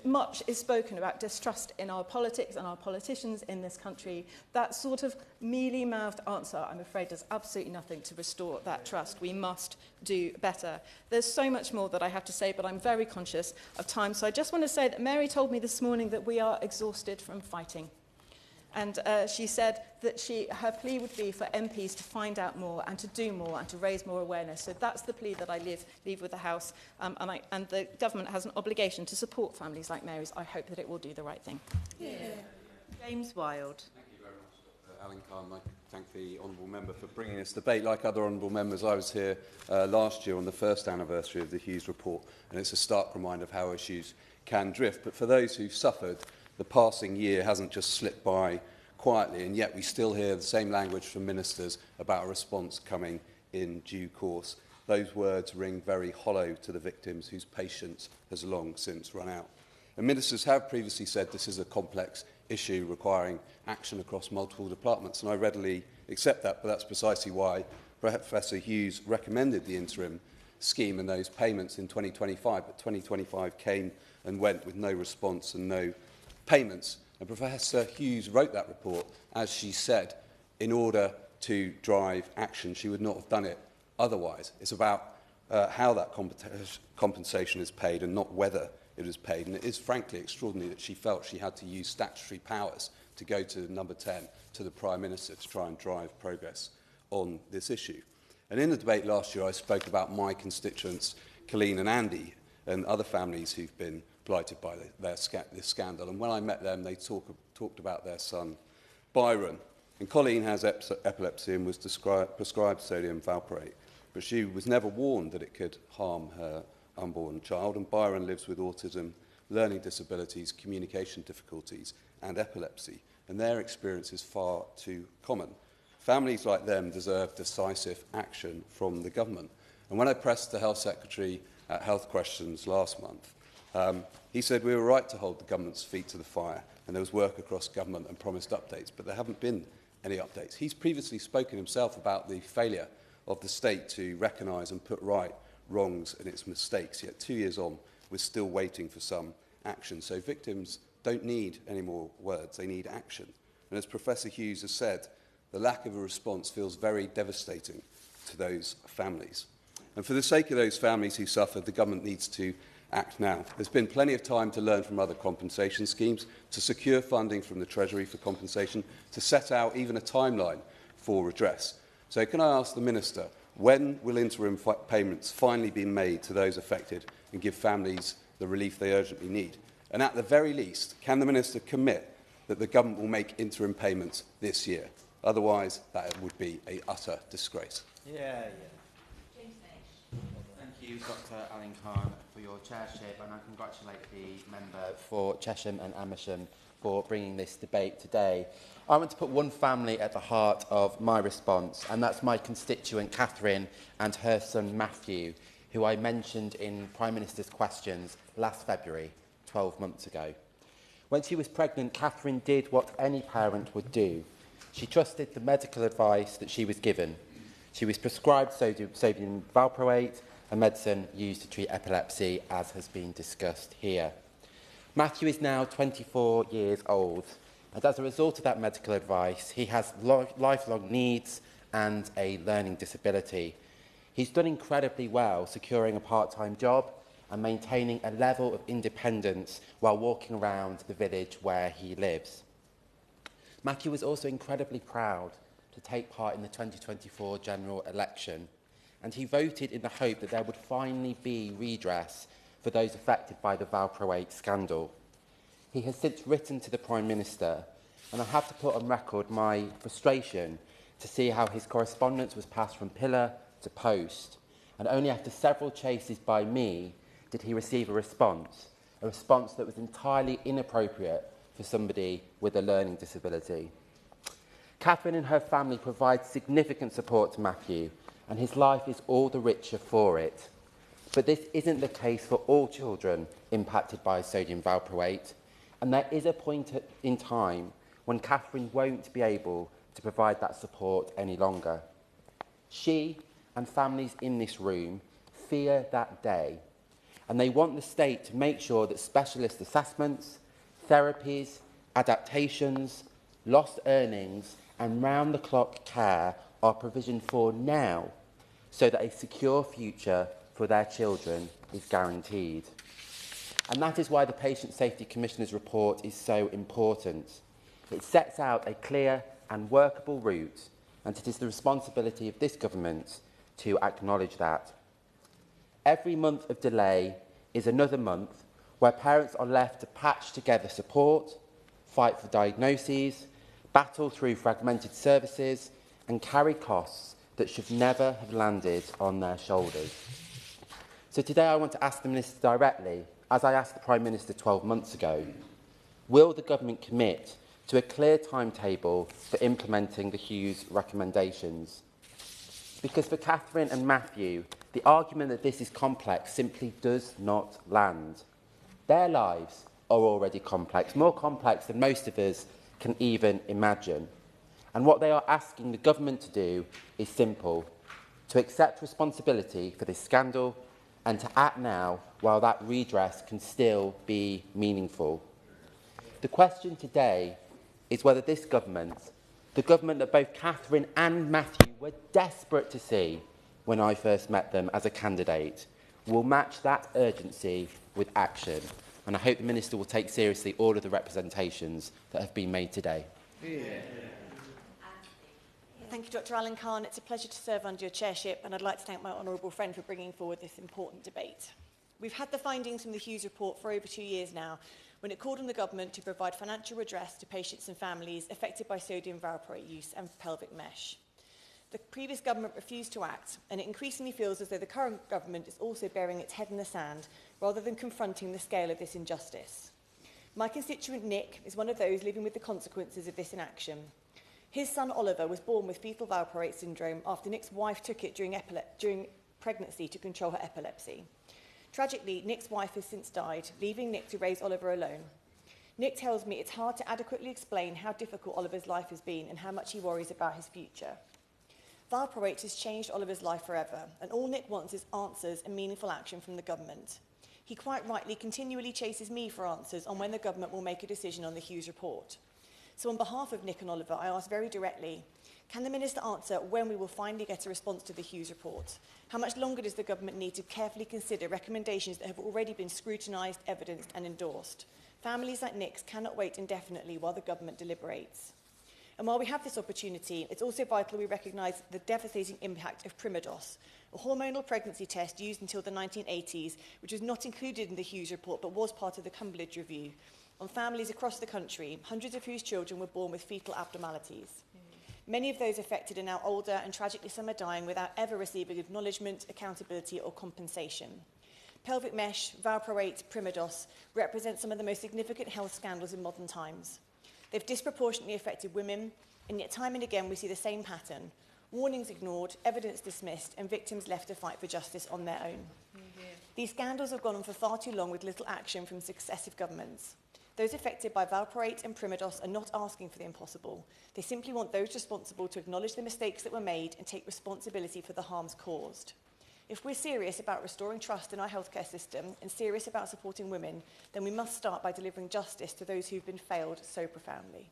Much is spoken about distrust in our politics and our politicians in this country. That sort of mealy-mouthed answer, I'm afraid, does absolutely nothing to restore that trust. We must do better. There's so much more that I have to say, but I'm very conscious of time. So I just want to say that Mary told me this morning that we are exhausted from fighting. And she said that her plea would be for MPs to find out more and to do more and to raise more awareness. So that's the plea that I leave with the House. And the government has an obligation to support families like Mary's. I hope that it will do the right thing. Yeah. James Wilde. Thank you very much, Dr. Alan Carr. I thank the honourable member for bringing this debate. Like other honourable members, I was here last year on the first anniversary of the Hughes Report, and it's a stark reminder of how issues can drift. But for those who've suffered, the passing year hasn't just slipped by quietly, and yet we still hear the same language from ministers about a response coming in due course. Those words ring very hollow to the victims whose patience has long since run out. And ministers have previously said this is a complex issue requiring action across multiple departments, and I readily accept that, but that's precisely why Professor Hughes recommended the interim scheme and those payments in 2025, but 2025 came and went with no response and no payments. And Professor Hughes wrote that report, as she said, in order to drive action. She would not have done it otherwise. It's about how that compensation is paid and not whether it is paid. And it is frankly extraordinary that she felt she had to use statutory powers to go to number 10, to the Prime Minister, to try and drive progress on this issue. And in the debate last year, I spoke about my constituents, Colleen and Andy, and other families who've been blighted by this scandal. And when I met them, they talked about their son, Byron. And Colleen has epilepsy and was prescribed sodium valproate, but she was never warned that it could harm her unborn child. And Byron lives with autism, learning disabilities, communication difficulties, and epilepsy. And their experience is far too common. Families like them deserve decisive action from the government. And when I pressed the Health Secretary at Health Questions last month, he said we were right to hold the government's feet to the fire, and there was work across government and promised updates, but there haven't been any updates. He's previously spoken himself about the failure of the state to recognise and put right wrongs and its mistakes, yet 2 years on, we're still waiting for some action. So victims don't need any more words, they need action. And as Professor Hughes has said, the lack of a response feels very devastating to those families. And for the sake of those families who suffered, the government needs to act now. There's been plenty of time to learn from other compensation schemes, to secure funding from the Treasury for compensation, to set out even a timeline for redress. So can I ask the Minister, when will interim payments finally be made to those affected and give families the relief they urgently need? And at the very least, can the Minister commit that the government will make interim payments this year? Otherwise, that would be an utter disgrace. Thank you, Dr Alan Khan, for your chairship, and I congratulate the member for Chesham and Amersham for bringing this debate today. I want to put one family at the heart of my response, and that's my constituent Catherine and her son Matthew, who I mentioned in Prime Minister's questions last February, 12 months ago. When she was pregnant, Catherine did what any parent would do. She trusted the medical advice that she was given. She was prescribed sodium valproate, a medicine used to treat epilepsy, as has been discussed here. Matthew is now 24 years old, and as a result of that medical advice, he has lifelong needs and a learning disability. He's done incredibly well, securing a part-time job and maintaining a level of independence while walking around the village where he lives. Matthew was also incredibly proud to take part in the 2024 general election, and he voted in the hope that there would finally be redress for those affected by the valproate scandal. He has since written to the Prime Minister, and I have to put on record my frustration to see how his correspondence was passed from pillar to post, and only after several chases by me did he receive a response that was entirely inappropriate for somebody with a learning disability. Catherine and her family provide significant support to Matthew, and his life is all the richer for it. But this isn't the case for all children impacted by sodium valproate, and there is a point in time when Catherine won't be able to provide that support any longer. She and families in this room fear that day, and they want the state to make sure that specialist assessments, therapies, adaptations, lost earnings and round-the-clock care are provisioned for now, so that a secure future for their children is guaranteed. And that is why the Patient Safety Commissioner's report is so important. It sets out a clear and workable route, and it is the responsibility of this government to acknowledge that. Every month of delay is another month where parents are left to patch together support, fight for diagnoses, battle through fragmented services and carry costs that should never have landed on their shoulders. So today I want to ask the Minister directly, as I asked the Prime Minister 12 months ago, will the Government commit to a clear timetable for implementing the Hughes recommendations? Because for Catherine and Matthew, the argument that this is complex simply does not land. Their lives are already complex, more complex than most of us can even imagine. And what they are asking the Government to do is simple: to accept responsibility for this scandal and to act now while that redress can still be meaningful. The question today is whether this Government, the Government that both Catherine and Matthew were desperate to see when I first met them as a candidate, will match that urgency with action. And I hope the Minister will take seriously all of the representations that have been made today. Yeah. Thank you, Dr. Alan Khan. It's a pleasure to serve under your chairship, and I'd like to thank my honourable friend for bringing forward this important debate. We've had the findings from the Hughes Report for over 2 years now, when it called on the Government to provide financial redress to patients and families affected by sodium valproate use and pelvic mesh. The previous Government refused to act, and it increasingly feels as though the current Government is also burying its head in the sand rather than confronting the scale of this injustice. My constituent Nick is one of those living with the consequences of this inaction. His son Oliver was born with fetal valproate syndrome after Nick's wife took it during pregnancy to control her epilepsy. Tragically, Nick's wife has since died, leaving Nick to raise Oliver alone. Nick tells me it's hard to adequately explain how difficult Oliver's life has been and how much he worries about his future. Valproate has changed Oliver's life forever, and all Nick wants is answers and meaningful action from the Government. He quite rightly continually chases me for answers on when the Government will make a decision on the Hughes Report. So on behalf of Nick and Oliver, I ask very directly, can the Minister answer when we will finally get a response to the Hughes Report? How much longer does the Government need to carefully consider recommendations that have already been scrutinised, evidenced and endorsed? Families like Nick's cannot wait indefinitely while the Government deliberates. And while we have this opportunity, it's also vital we recognise the devastating impact of Primados, a hormonal pregnancy test used until the 1980s, which was not included in the Hughes Report but was part of the Cumberledge Review, on families across the country, hundreds of whose children were born with fetal abnormalities. Many of those affected are now older, and tragically some are dying without ever receiving acknowledgement, accountability or compensation. Pelvic mesh, valproate, Primados represent some of the most significant health scandals in modern times. They've disproportionately affected women, and yet time and again we see the same pattern: warnings ignored, evidence dismissed, and victims left to fight for justice on their own. These scandals have gone on for far too long with little action from successive governments. Those affected by valproate and Primados are not asking for the impossible. They simply want those responsible to acknowledge the mistakes that were made and take responsibility for the harms caused. If we're serious about restoring trust in our healthcare system and serious about supporting women, then we must start by delivering justice to those who've been failed so profoundly.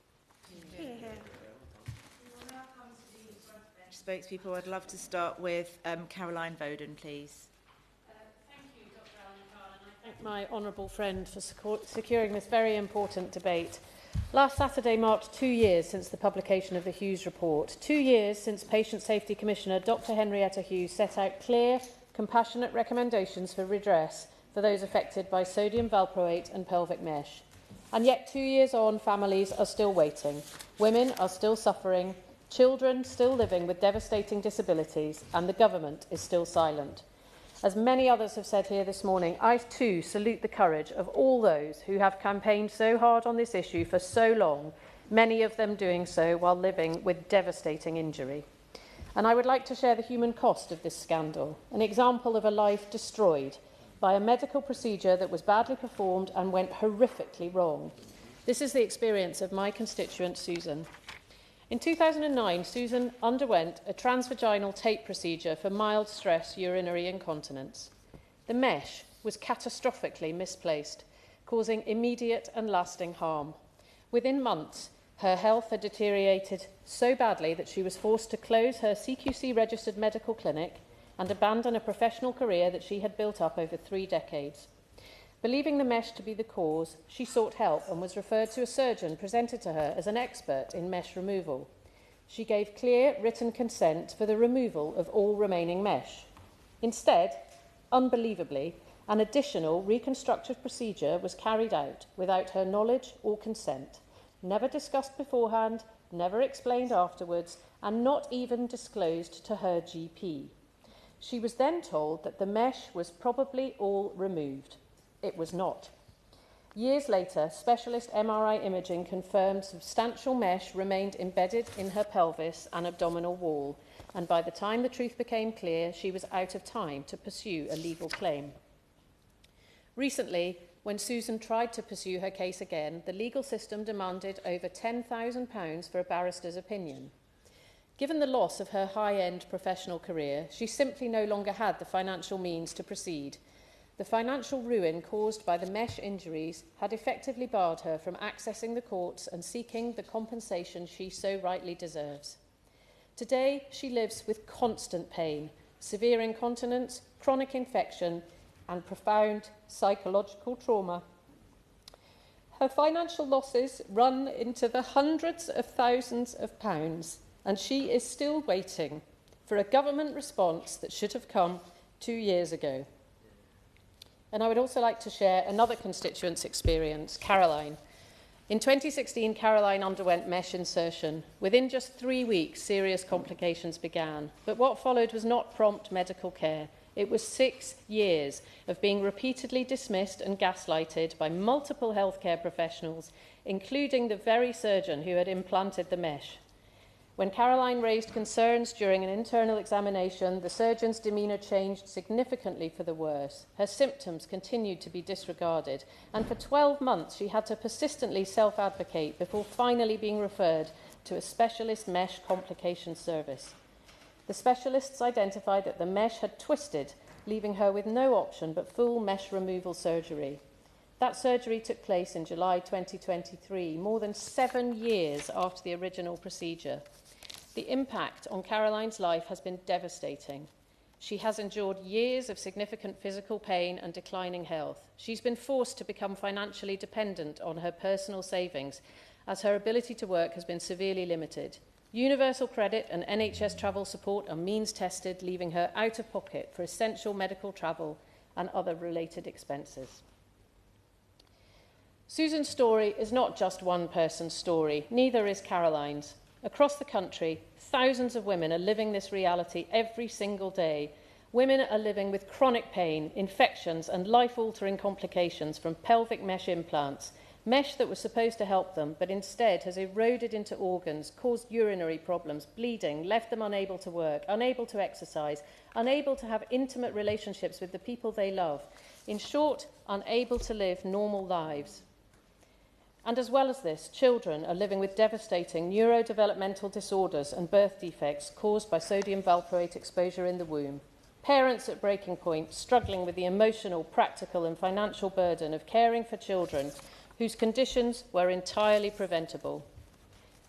Spokespeople, I'd love to start with Caroline Voden, please. My honourable friend for securing this very important debate. Last Saturday marked 2 years since the publication of the Hughes Report, 2 years since Patient Safety Commissioner Dr Henrietta Hughes set out clear, compassionate recommendations for redress for those affected by sodium valproate and pelvic mesh. And yet 2 years on, families are still waiting, women are still suffering, children still living with devastating disabilities, and the Government is still silent. As many others have said here this morning, I too salute the courage of all those who have campaigned so hard on this issue for so long, many of them doing so while living with devastating injury. And I would like to share the human cost of this scandal, an example of a life destroyed by a medical procedure that was badly performed and went horrifically wrong. This is the experience of my constituent Susan. In 2009, Susan underwent a transvaginal tape procedure for mild stress urinary incontinence. The mesh was catastrophically misplaced, causing immediate and lasting harm. Within months, her health had deteriorated so badly that she was forced to close her CQC-registered medical clinic and abandon a professional career that she had built up over 3 decades. Believing the mesh to be the cause, she sought help and was referred to a surgeon presented to her as an expert in mesh removal. She gave clear written consent for the removal of all remaining mesh. Instead, unbelievably, an additional reconstructive procedure was carried out without her knowledge or consent, never discussed beforehand, never explained afterwards, and not even disclosed to her GP. She was then told that the mesh was probably all removed. It was not. Years later, specialist MRI imaging confirmed substantial mesh remained embedded in her pelvis and abdominal wall, and by the time the truth became clear, she was out of time to pursue a legal claim. Recently, when Susan tried to pursue her case again, the legal system demanded over £10,000 for a barrister's opinion. Given the loss of her high-end professional career, she simply no longer had the financial means to proceed. The financial ruin caused by the mesh injuries had effectively barred her from accessing the courts and seeking the compensation she so rightly deserves. Today, she lives with constant pain, severe incontinence, chronic infection, and profound psychological trauma. Her financial losses run into the hundreds of thousands of pounds, and she is still waiting for a government response that should have come 2 years ago. And I would also like to share another constituent's experience, Caroline. In 2016, Caroline underwent mesh insertion. Within just 3 weeks, serious complications began. But what followed was not prompt medical care. It was 6 years of being repeatedly dismissed and gaslighted by multiple healthcare professionals, including the very surgeon who had implanted the mesh. When Caroline raised concerns during an internal examination, the surgeon's demeanour changed significantly for the worse. Her symptoms continued to be disregarded, and for 12 months she had to persistently self-advocate before finally being referred to a specialist mesh complication service. The specialists identified that the mesh had twisted, leaving her with no option but full mesh removal surgery. That surgery took place in July 2023, more than 7 years after the original procedure. The impact on Caroline's life has been devastating. She has endured years of significant physical pain and declining health. She's been forced to become financially dependent on her personal savings, as her ability to work has been severely limited. Universal credit and NHS travel support are means tested, leaving her out of pocket for essential medical travel and other related expenses. Susan's story is not just one person's story, neither is Caroline's. Across the country, thousands of women are living this reality every single day. Women are living with chronic pain, infections, and life-altering complications from pelvic mesh implants, mesh that was supposed to help them, but instead has eroded into organs, caused urinary problems, bleeding, left them unable to work, unable to exercise, unable to have intimate relationships with the people they love. In short, unable to live normal lives. And as well as this, children are living with devastating neurodevelopmental disorders and birth defects caused by sodium valproate exposure in the womb. Parents at breaking point, struggling with the emotional, practical and financial burden of caring for children whose conditions were entirely preventable.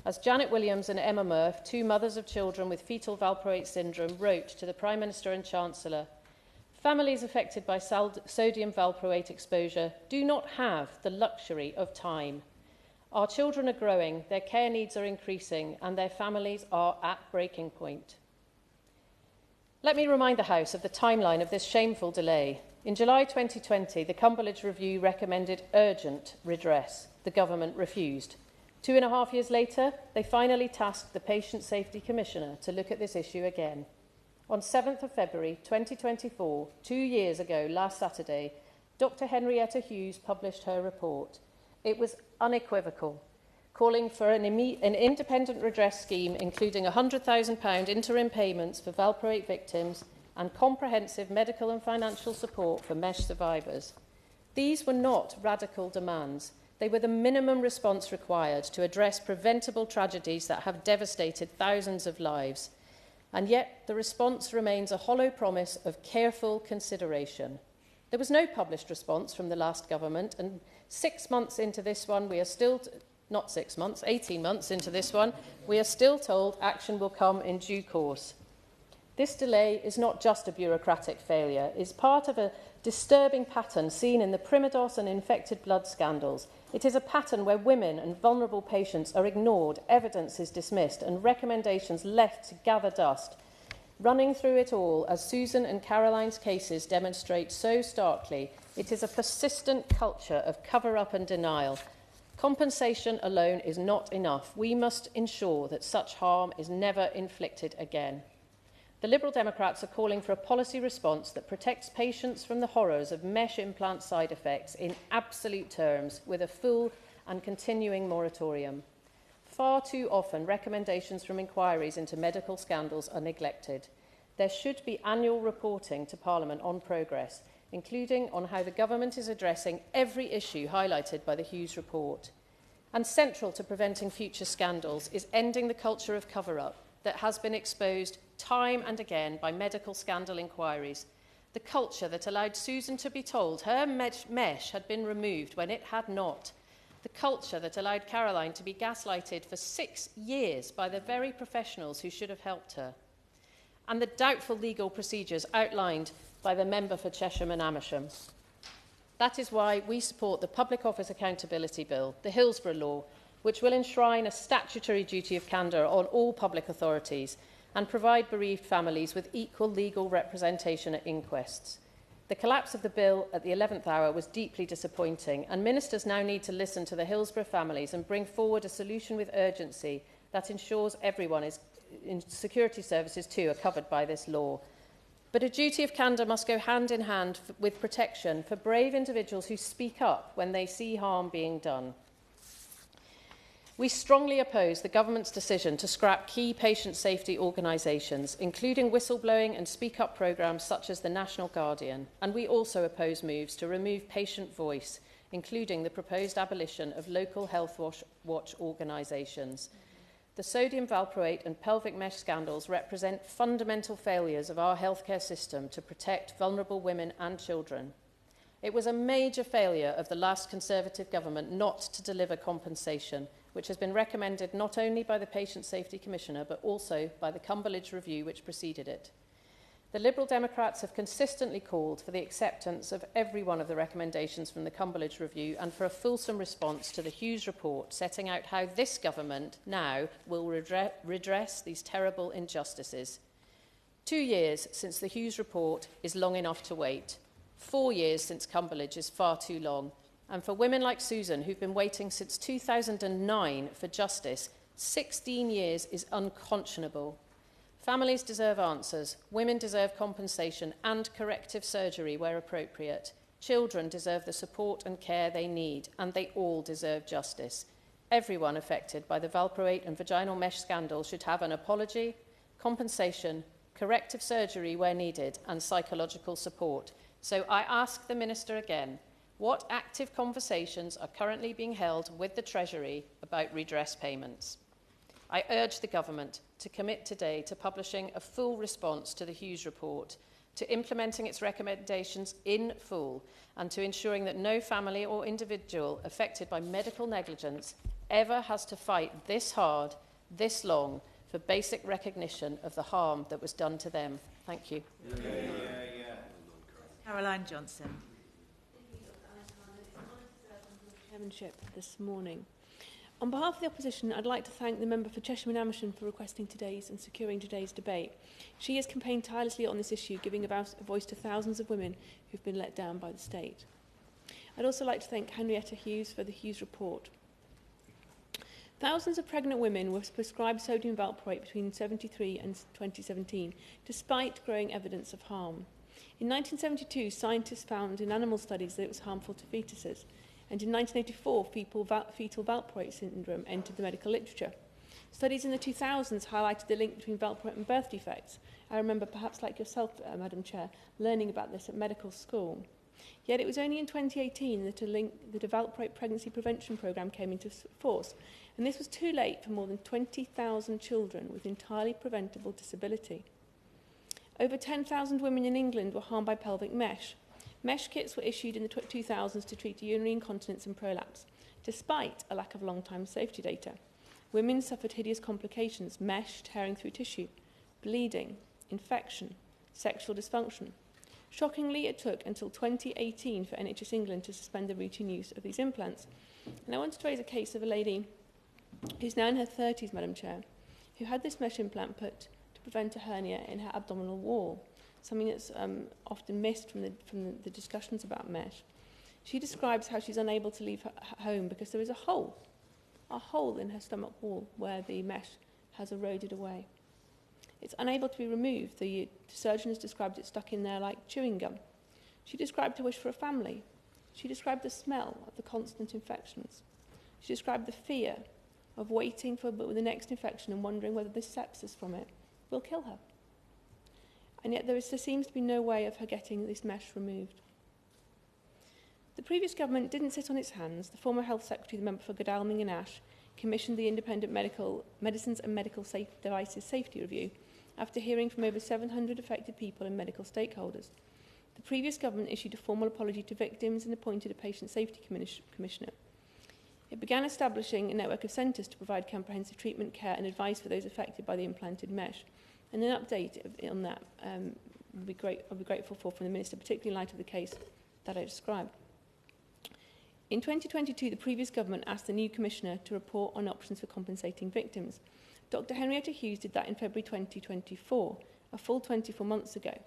As Janet Williams and Emma Murph, 2 mothers of children with fetal valproate syndrome, wrote to the Prime Minister and Chancellor, families affected by sodium valproate exposure do not have the luxury of time. Our children are growing, their care needs are increasing, and their families are at breaking point. Let me remind the House of the timeline of this shameful delay. In July 2020, the Cumberledge Review recommended urgent redress. The government refused. 2.5 years later, they finally tasked the Patient Safety Commissioner to look at this issue again. On 7th of February 2024, 2 years ago, last Saturday, Dr. Henrietta Hughes published her report. It was unequivocal, calling for an independent redress scheme including £100,000 interim payments for valproate victims and comprehensive medical and financial support for mesh survivors. These were not radical demands. They were the minimum response required to address preventable tragedies that have devastated thousands of lives. And yet the response remains a hollow promise of careful consideration. There was no published response from the last government, and 6 months into this one, we are still, not 6 months, 18 months into this one, we are still told action will come in due course. This delay is not just a bureaucratic failure, it's part of a disturbing pattern seen in the Primados and infected blood scandals. It is a pattern where women and vulnerable patients are ignored, evidence is dismissed, and recommendations left to gather dust. Running through it all, as Susan and Caroline's cases demonstrate so starkly, it is a persistent culture of cover-up and denial. Compensation alone is not enough. We must ensure that such harm is never inflicted again. The Liberal Democrats are calling for a policy response that protects patients from the horrors of mesh implant side effects in absolute terms, with a full and continuing moratorium. Far too often, recommendations from inquiries into medical scandals are neglected. There should be annual reporting to Parliament on progress, including on how the government is addressing every issue highlighted by the Hughes Report. And central to preventing future scandals is ending the culture of cover-up that has been exposed time and again by medical scandal inquiries. The culture that allowed Susan to be told her mesh had been removed when it had not. The culture that allowed Caroline to be gaslighted for 6 years by the very professionals who should have helped her. And the doubtful legal procedures outlined by the member for Chesham and Amersham. That is why we support the Public Office Accountability Bill, the Hillsborough Law, which will enshrine a statutory duty of candour on all public authorities and provide bereaved families with equal legal representation at inquests. The collapse of the bill at the 11th hour was deeply disappointing, and ministers now need to listen to the Hillsborough families and bring forward a solution with urgency that ensures everyone in security services too are covered by this law. But a duty of candour must go hand in hand with protection for brave individuals who speak up when they see harm being done. We strongly oppose the government's decision to scrap key patient safety organisations, including whistleblowing and speak-up programmes such as the National Guardian, and we also oppose moves to remove patient voice, including the proposed abolition of local health watch organisations. The sodium valproate and pelvic mesh scandals represent fundamental failures of our healthcare system to protect vulnerable women and children. It was a major failure of the last Conservative government not to deliver compensation, which has been recommended not only by the Patient Safety Commissioner but also by the Cumberledge Review which preceded it. The Liberal Democrats have consistently called for the acceptance of every one of the recommendations from the Cumberledge Review and for a fulsome response to the Hughes Report, setting out how this government now will redress these terrible injustices. 2 years since the Hughes Report is long enough to wait. 4 years since Cumberledge is far too long. And for women like Susan, who've been waiting since 2009 for justice, 16 years is unconscionable. Families deserve answers, women deserve compensation and corrective surgery where appropriate. Children deserve the support and care they need, and they all deserve justice. Everyone affected by the valproate and vaginal mesh scandal should have an apology, compensation, corrective surgery where needed, and psychological support. So I ask the Minister again, what active conversations are currently being held with the Treasury about redress payments? I urge the Government to commit today to publishing a full response to the Hughes Report, to implementing its recommendations in full, and to ensuring that no family or individual affected by medical negligence ever has to fight this hard, this long, for basic recognition of the harm that was done to them. Thank you. Caroline Johnson. Chairmanship this morning. On behalf of the opposition, I'd like to thank the member for Chesham and Amersham for requesting today's and securing today's debate. She has campaigned tirelessly on this issue, giving a voice to thousands of women who've been let down by the state. I'd also like to thank Henrietta Hughes for the Hughes Report. Thousands of pregnant women were prescribed sodium valproate between 1973 and 2017, despite growing evidence of harm. In 1972, scientists found in animal studies that it was harmful to fetuses. And in 1984, fetal valproate syndrome entered the medical literature. Studies in the 2000s highlighted the link between valproate and birth defects. I remember, perhaps like yourself, Madam Chair, learning about this at medical school. Yet it was only in 2018 that a valproate pregnancy prevention programme came into force, and this was too late for more than 20,000 children with entirely preventable disability. Over 10,000 women in England were harmed by pelvic mesh. Mesh kits were issued in the 2000s to treat urinary incontinence and prolapse, despite a lack of long-time safety data. Women suffered hideous complications, mesh tearing through tissue, bleeding, infection, sexual dysfunction. Shockingly, it took until 2018 for NHS England to suspend the routine use of these implants. And I wanted to raise a case of a lady who's now in her 30s, Madam Chair, who had this mesh implant put to prevent a hernia in her abdominal wall, something that's often missed from the discussions about mesh. She describes how she's unable to leave her home because there is a hole in her stomach wall where the mesh has eroded away. It's unable to be removed. The surgeon has described it stuck in there like chewing gum. She described her wish for a family. She described the smell of the constant infections. She described the fear of waiting for the next infection and wondering whether the sepsis from it will kill her. And yet there seems to be no way of her getting this mesh removed. The previous government didn't sit on its hands. The former Health Secretary, the member for Godalming and Ash, commissioned the Independent Medicines and Medical Devices Safety Review after hearing from over 700 affected people and medical stakeholders. The previous government issued a formal apology to victims and appointed a patient safety commissioner. It began establishing a network of centres to provide comprehensive treatment, care and advice for those affected by the implanted mesh. And an update on that I'll be grateful for from the Minister, particularly in light of the case that I described. In 2022, the previous government asked the new Commissioner to report on options for compensating victims. Dr. Henrietta Hughes did that in February 2024, a full 24 months ago.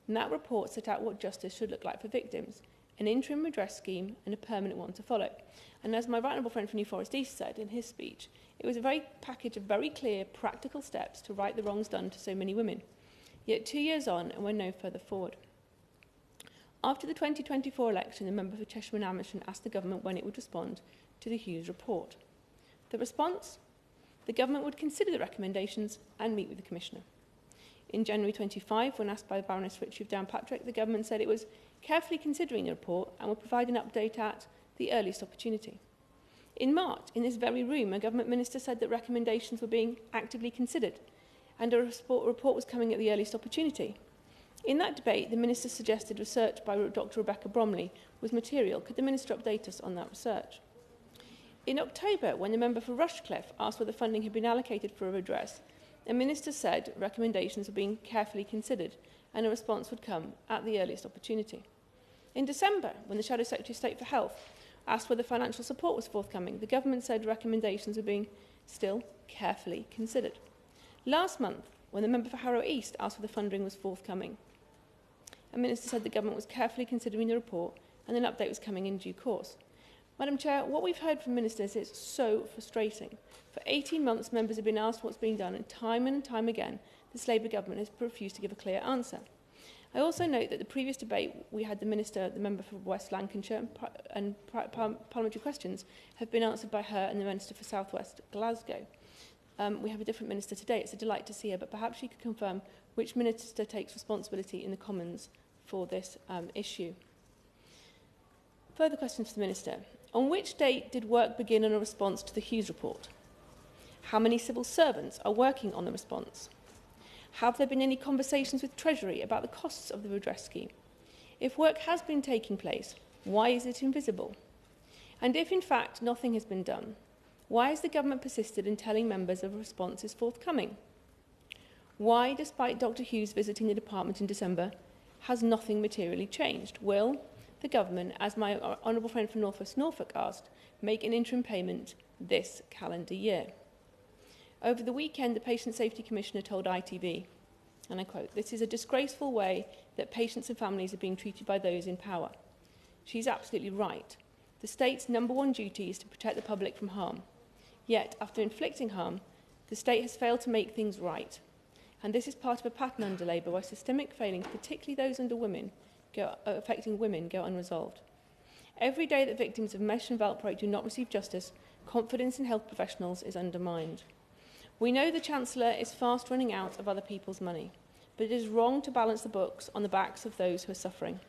And that report set out what justice should look like for victims, an interim redress scheme and a permanent one to follow. And as my right honourable friend from New Forest East said in his speech, it was a package of very clear, practical steps to right the wrongs done to so many women. Yet 2 years on, and we're no further forward. After the 2024 election, the member for Chesham and Amersham asked the government when it would respond to the Hughes Report. The response? The government would consider the recommendations and meet with the Commissioner. In January 25, when asked by Baroness Ritchie of Downpatrick, the government said it was carefully considering the report and would provide an update at the earliest opportunity. In March, in this very room, a government minister said that recommendations were being actively considered and a report was coming at the earliest opportunity. In that debate, the minister suggested research by Dr. Rebecca Bromley was material. Could the minister update us on that research? In October, when the member for Rushcliffe asked whether funding had been allocated for a redress, the minister said recommendations were being carefully considered and a response would come at the earliest opportunity. In December, when the Shadow Secretary of State for Health asked whether financial support was forthcoming, the government said recommendations were being still carefully considered. Last month, when the member for Harrow East asked whether funding was forthcoming, a minister said the government was carefully considering the report and an update was coming in due course. Madam Chair, what we've heard from ministers is so frustrating. For 18 months, members have been asked what's being done, and time again, this Labour government has refused to give a clear answer. I also note that the previous debate we had the member for West Lancashire, and parliamentary questions have been answered by her and the Minister for South West Glasgow. We have a different minister today. It's a delight to see her, but perhaps she could confirm which minister takes responsibility in the Commons for this issue. Further questions to the Minister. On which date did work begin on a response to the Hughes Report? How many civil servants are working on the response? Have there been any conversations with Treasury about the costs of the redress scheme? If work has been taking place, why is it invisible? And if in fact nothing has been done, why has the government persisted in telling members of a response is forthcoming? Why, despite Dr. Hughes visiting the department in December, has nothing materially changed? Will the government, as my honourable friend from North West Norfolk asked, make an interim payment this calendar year? Over the weekend, the Patient Safety Commissioner told ITV, and I quote, "This is a disgraceful way that patients and families are being treated by those in power." She's absolutely right. The state's #1 duty is to protect the public from harm. Yet, after inflicting harm, the state has failed to make things right. And this is part of a pattern under Labour where systemic failings, particularly those affecting women, go unresolved. Every day that victims of mesh and valproate do not receive justice, confidence in health professionals is undermined. We know the Chancellor is fast running out of other people's money, but it is wrong to balance the books on the backs of those who are suffering.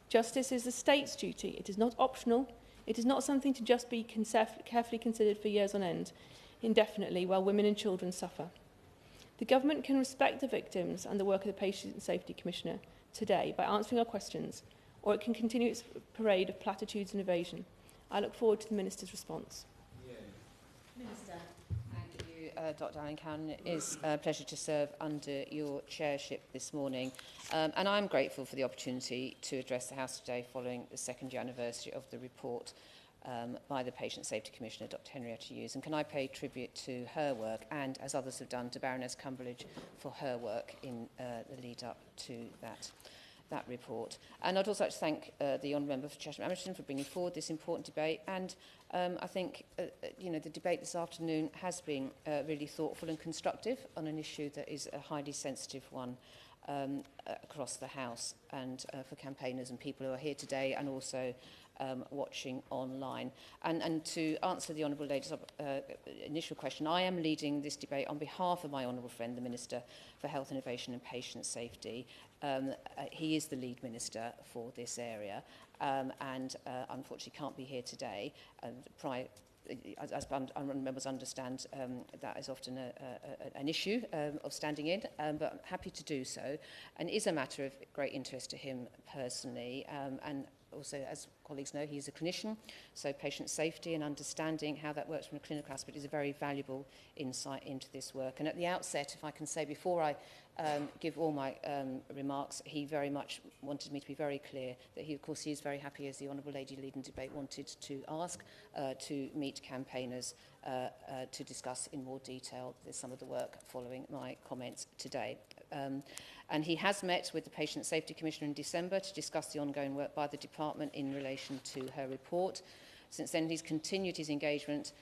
Justice is the state's duty. It is not optional. It is not something to just be carefully considered for years on end, indefinitely, while women and children suffer. The government can respect the victims and the work of the Patient Safety Commissioner today by answering our questions, or it can continue its parade of platitudes and evasion. I look forward to the Minister's response. Minister. Thank you, Dr. Allen-Cowan. It is a pleasure to serve under your chairship this morning. And I'm grateful for the opportunity to address the House today following the second year anniversary of the report by the Patient Safety Commissioner, Dr. Henrietta Hughes. And can I pay tribute to her work and, as others have done, to Baroness Cumberledge for her work in the lead-up to that. that report. And I'd also like to thank the Honourable Member for Chesham Amersham for bringing forward this important debate. And I think the debate this afternoon has been really thoughtful and constructive on an issue that is a highly sensitive one across the House and for campaigners and people who are here today and also watching online. And to answer the Honourable Lady's initial question, I am leading this debate on behalf of my Honourable friend, the Minister for Health, Innovation and Patient Safety. He is the lead minister for this area and unfortunately can't be here today. As members understand, that is often an issue of standing in, but I'm happy to do so. And it is a matter of great interest to him personally. And also, as colleagues know, he's a clinician, so patient safety and understanding how that works from a clinical aspect is a very valuable insight into this work. And at the outset, if I can say, before I give all my remarks, he very much wanted me to be very clear that he, of course, he is very happy, as the Honourable Lady leading the debate wanted to ask, to meet campaigners to discuss in more detail some of the work following my comments today. And he has met with the Patient Safety Commissioner in December to discuss the ongoing work by the department in relation to her report. Since then, he's continued his engagement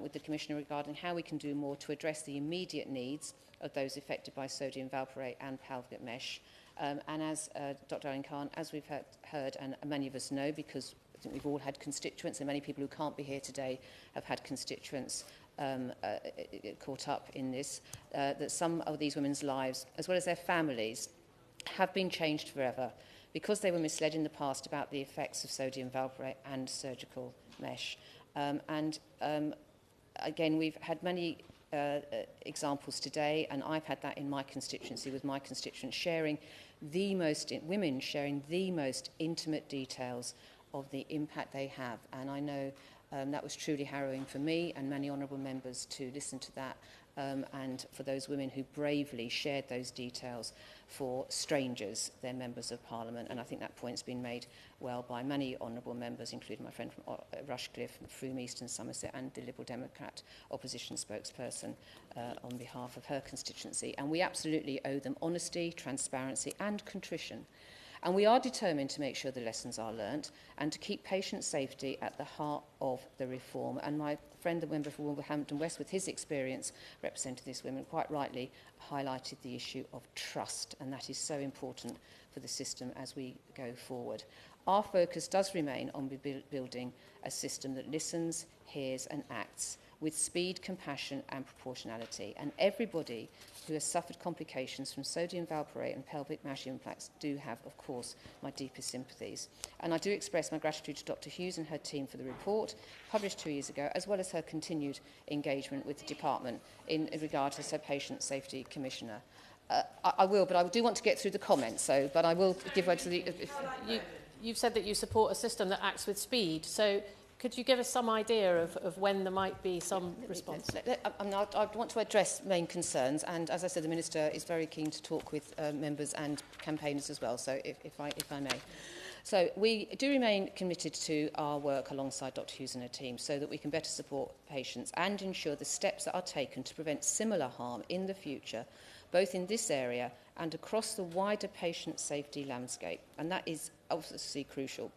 with the Commissioner regarding how we can do more to address the immediate needs of those affected by sodium valproate and pelvic mesh. And as Dr. Alan Khan, as we've heard, and many of us know, because I think we've all had constituents, and many people who can't be here today have had constituents caught up in this, that some of these women's lives, as well as their families, have been changed forever because they were misled in the past about the effects of sodium valproate and surgical mesh. Again, we've had many examples today, and I've had that in my constituency with my constituents women sharing the most intimate details of the impact they have. And I know that was truly harrowing for me and many honourable members to listen to that, and for those women who bravely shared those details for strangers, their members of Parliament. And I think that point's been made well by many honourable members, including my friend from Rushcliffe, Frome East and Somerset, and the Liberal Democrat opposition spokesperson on behalf of her constituency. And we absolutely owe them honesty, transparency and contrition. And we are determined to make sure the lessons are learnt and to keep patient safety at the heart of the reform. And my friend, the member for Wolverhampton West, with his experience representing these women, quite rightly highlighted the issue of trust. And that is so important for the system as we go forward. Our focus does remain on building a system that listens, hears and acts with speed, compassion and proportionality. And everybody who has suffered complications from sodium valproate and pelvic mesh implants do have, of course, my deepest sympathies. And I do express my gratitude to Dr. Hughes and her team for the report, published 2 years ago, as well as her continued engagement with the department in regard to her Patient Safety Commissioner. I will, but I do want to get through the comments, but I will give way to the... You've said that you support a system that acts with speed, so could you give us some idea of when there might be some response? I want to address main concerns, and as I said, the Minister is very keen to talk with members and campaigners as well, so if I may. So we do remain committed to our work alongside Dr. Hughes and her team so that we can better support patients and ensure the steps that are taken to prevent similar harm in the future, both in this area and across the wider patient safety landscape. And that is obviously crucial.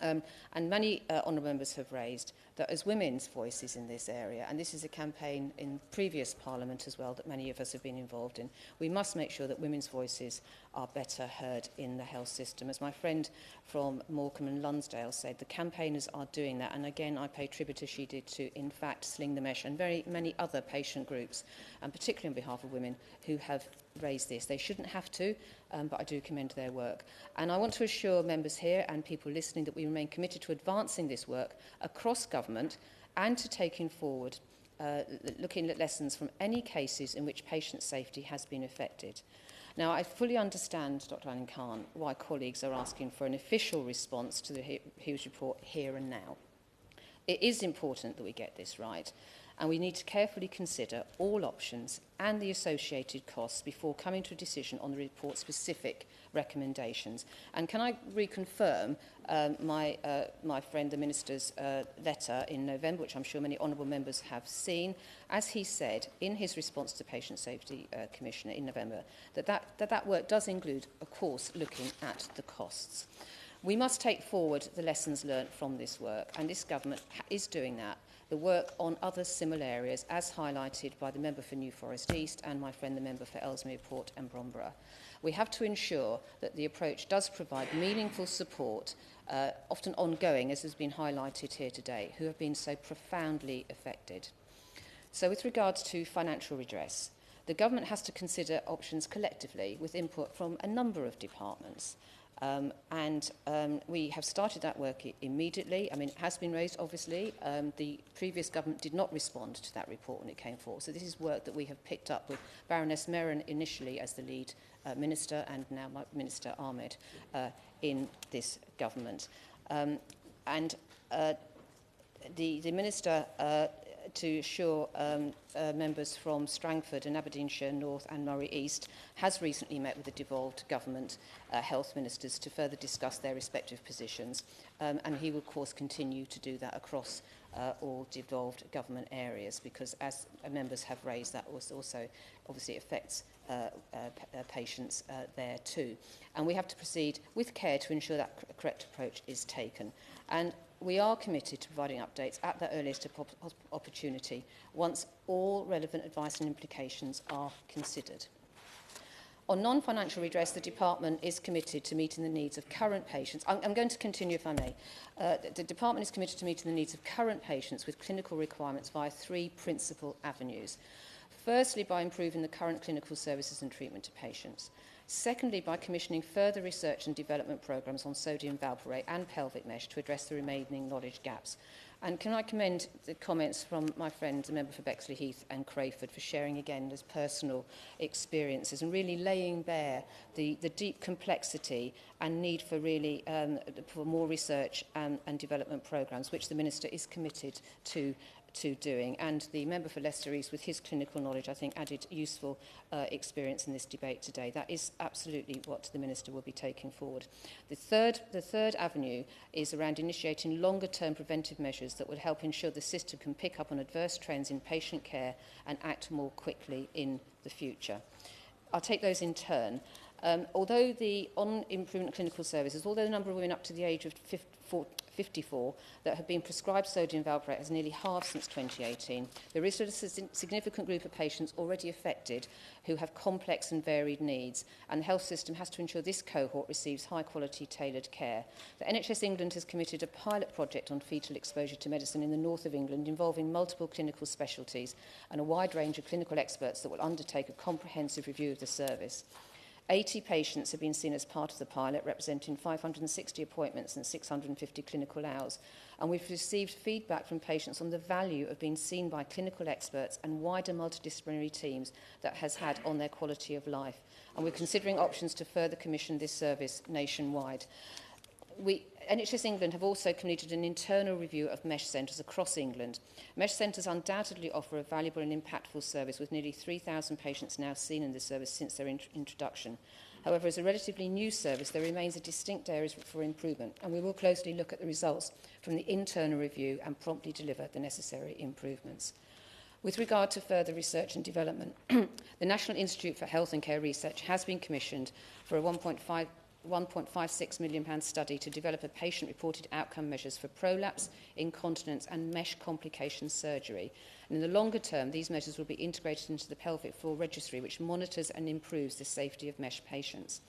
And many honourable members have raised that as women's voices in this area, and this is a campaign in previous Parliament as well that many of us have been involved in, we must make sure that women's voices are better heard in the health system. As my friend from Morecambe and Lonsdale said, the campaigners are doing that, and again I pay tribute as she did to, in fact, Sling the Mesh and very many other patient groups, and particularly on behalf of women who have raised this. They shouldn't have to, but I do commend their work. And I want to assure members here and people listening that we remain committed to advancing this work across government and to taking forward, looking at lessons from any cases in which patient safety has been affected. Now, I fully understand, Dr. Alan Khan, why colleagues are asking for an official response to the Hughes Report here and now. It is important that we get this right. and we need to carefully consider all options and the associated costs before coming to a decision on the report's specific recommendations. And can I reconfirm my friend the Minister's letter in November, which I'm sure many honourable members have seen, as he said in his response to the Patient Safety Commissioner in November, that work does include, of course, looking at the costs. We must take forward the lessons learnt from this work, and this government is doing that. The work on other similar areas, as highlighted by the member for New Forest East and my friend the member for Ellesmere Port and Bromborough. We have to ensure that the approach does provide meaningful support, often ongoing, as has been highlighted here today, who have been so profoundly affected. So with regards to financial redress, the government has to consider options collectively with input from a number of departments. We have started that work immediately. I mean, it has been raised, obviously. The previous government did not respond to that report when it came forward. So this is work that we have picked up with Baroness Merrin initially as the lead minister, and now Minister Ahmed in this government. The minister, to assure members from Strangford and Aberdeenshire North and Murray East, has recently met with the devolved government health ministers to further discuss their respective positions, and he will of course continue to do that across all devolved government areas, because as members have raised, that also obviously affects patients there too. And we have to proceed with care to ensure that correct approach is taken. And we are committed to providing updates at the earliest opportunity once all relevant advice and implications are considered. On non-financial redress, the Department is committed to meeting the needs of current patients. I'm going to continue, if I may. The Department is committed to meeting the needs of current patients with clinical requirements via three principal avenues. Firstly, by improving the current clinical services and treatment to patients. Secondly, by commissioning further research and development programmes on sodium valproate and pelvic mesh to address the remaining knowledge gaps. And can I commend the comments from my friend, the member for Bexley Heath and Crayford, for sharing again his personal experiences and really laying bare the deep complexity and need for really for more research and development programmes, which the Minister is committed to doing. And the member for Leicester East, with his clinical knowledge, I think added useful experience in this debate today. That is absolutely what the Minister will be taking forward. The third avenue is around initiating longer-term preventive measures that will help ensure the system can pick up on adverse trends in patient care and act more quickly in the future. I'll take those in turn. Although the on-improvement clinical services, although the number of women up to the age of 54 that have been prescribed sodium valproate has nearly halved since 2018, there is a significant group of patients already affected who have complex and varied needs, and the health system has to ensure this cohort receives high-quality tailored care. The NHS England has committed a pilot project on foetal exposure to medicine in the north of England involving multiple clinical specialties and a wide range of clinical experts that will undertake a comprehensive review of the service. 80 patients have been seen as part of the pilot, representing 560 appointments and 650 clinical hours. And we've received feedback from patients on the value of being seen by clinical experts and wider multidisciplinary teams that has had on their quality of life. And we're considering options to further commission this service nationwide. NHS England have also completed an internal review of mesh centres across England. Mesh centres undoubtedly offer a valuable and impactful service, with nearly 3,000 patients now seen in this service since their introduction. However, as a relatively new service, there remains a distinct area for improvement, and we will closely look at the results from the internal review and promptly deliver the necessary improvements. With regard to further research and development, the National Institute for Health and Care Research has been commissioned for a £1.56 million study to develop a patient-reported outcome measures for prolapse, incontinence and mesh complication surgery. And in the longer term, these measures will be integrated into the pelvic floor registry, which monitors and improves the safety of mesh patients.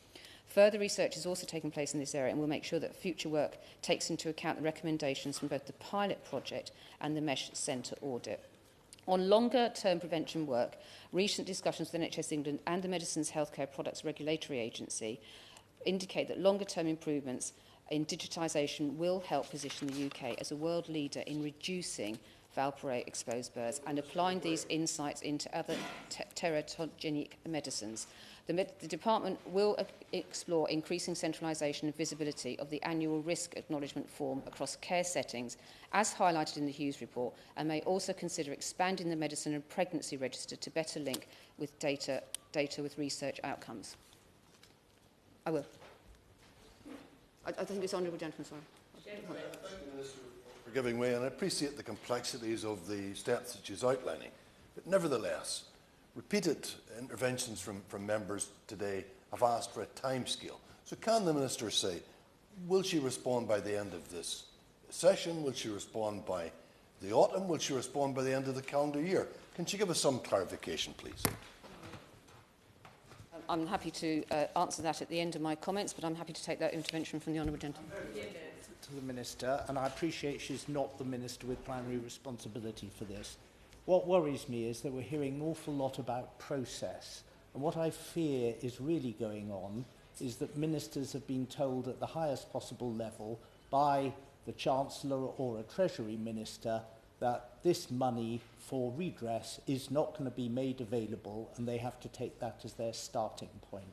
Further research is also taking place in this area, and we'll make sure that future work takes into account the recommendations from both the pilot project and the mesh centre audit. On longer-term prevention work, recent discussions with NHS England and the Medicines Healthcare Products Regulatory Agency indicate that longer-term improvements in digitisation will help position the UK as a world leader in reducing valproate exposed birds and applying these insights into other teratogenic medicines. The Department will explore increasing centralisation and visibility of the annual risk acknowledgement form across care settings, as highlighted in the Hughes Report, and may also consider expanding the medicine and pregnancy register to better link with data with research outcomes. I will. I think this honourable gentleman, sorry. Thank you, Minister, for giving way, and I appreciate the complexities of the steps that she's outlining. But nevertheless, repeated interventions from members today have asked for a timescale. So can the Minister say, will she respond by the end of this session? Will she respond by the autumn? Will she respond by the end of the calendar year? Can she give us some clarification, please? I'm happy to answer that at the end of my comments, but I'm happy to take that intervention from the honourable gentleman. To the Minister, and I appreciate she's not the Minister with primary responsibility for this. What worries me is that we're hearing an awful lot about process, and what I fear is really going on is that ministers have been told at the highest possible level by the Chancellor or a Treasury Minister that this money for redress is not going to be made available, and they have to take that as their starting point.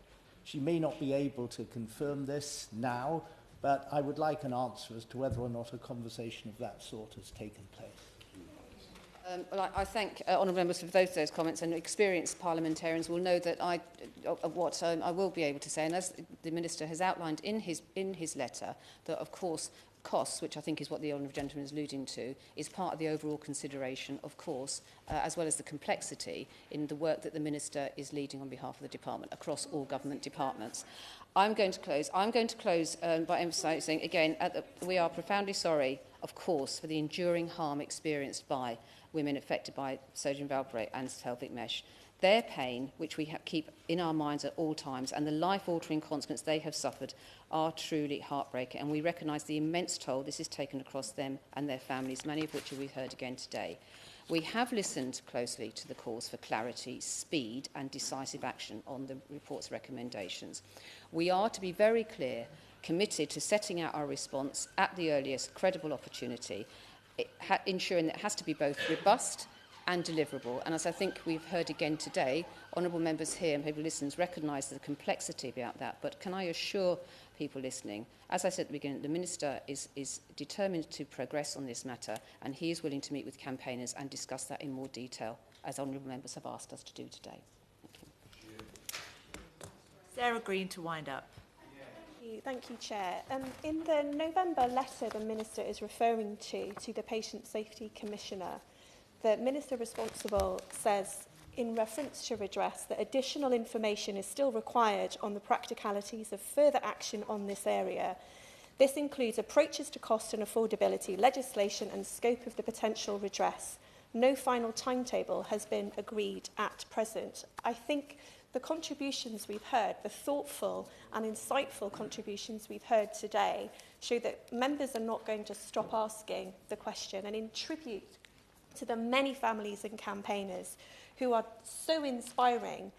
She may not be able to confirm this now, but I would like an answer as to whether or not a conversation of that sort has taken place. Well, I thank honourable members for both those comments, and experienced parliamentarians will know that I will be able to say, and as the Minister has outlined in his letter, that of course costs, which I think is what the honourable gentleman is alluding to, is part of the overall consideration, of course, as well as the complexity in the work that the Minister is leading on behalf of the Department across all government departments. I'm going to close by emphasising again we are profoundly sorry, of course, for the enduring harm experienced by women affected by sodium valproate and pelvic mesh. Their pain, which we keep in our minds at all times, and the life-altering consequences they have suffered are truly heartbreaking, and we recognise the immense toll this has taken across them and their families, many of which we've heard again today. We have listened closely to the calls for clarity, speed and decisive action on the report's recommendations. We are, to be very clear, committed to setting out our response at the earliest credible opportunity, ensuring that it has to be both robust and deliverable. And as I think we've heard again today, honourable members here and people listening recognise the complexity about that. But can I assure people listening, as I said at the beginning, the Minister is determined to progress on this matter, and he is willing to meet with campaigners and discuss that in more detail, as honourable members have asked us to do today. Thank you. Sarah Green to wind up. Thank you, Chair. In the November letter the Minister is referring to the Patient Safety Commissioner, the Minister responsible says, in reference to redress, that additional information is still required on the practicalities of further action on this area. This includes approaches to cost and affordability, legislation and scope of the potential redress. No final timetable has been agreed at present. I think the contributions we've heard, the thoughtful and insightful contributions we've heard today, show that members are not going to stop asking the question, and in tribute to the many families and campaigners who are so inspiring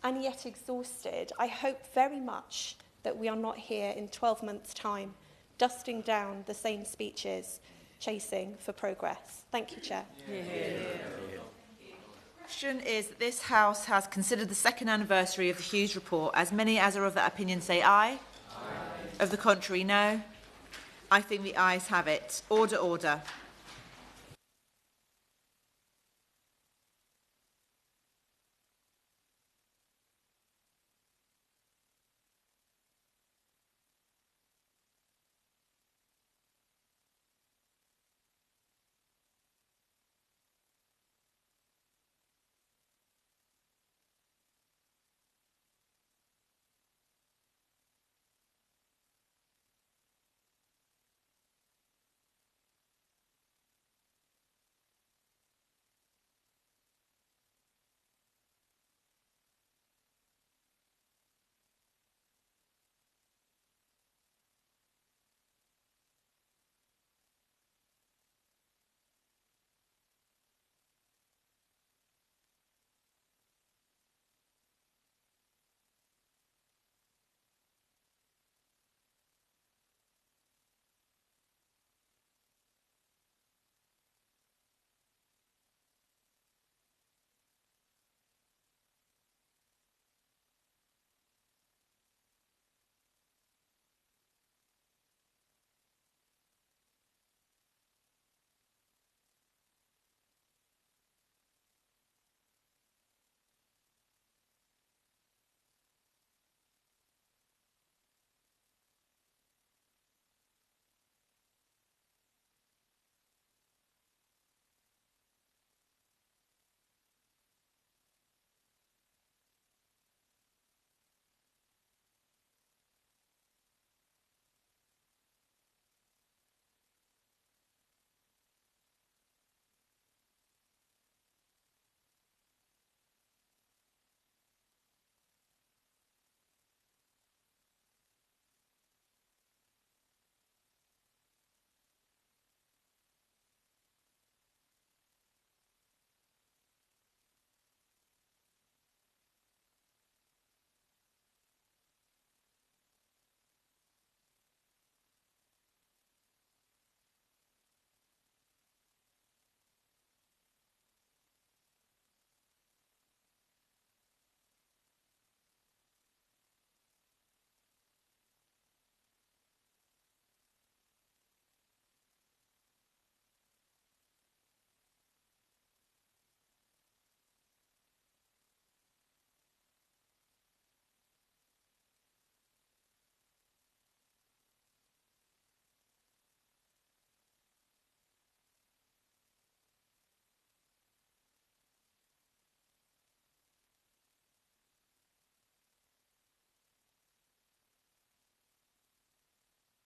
and yet exhausted, I hope very much that we are not here in 12 months' time dusting down the same speeches, chasing for progress. Thank you, Chair. The question is that this House has considered the second anniversary of the Hughes Report. As many as are of that opinion say aye. Of the contrary, no. I think the ayes have it. Order, order.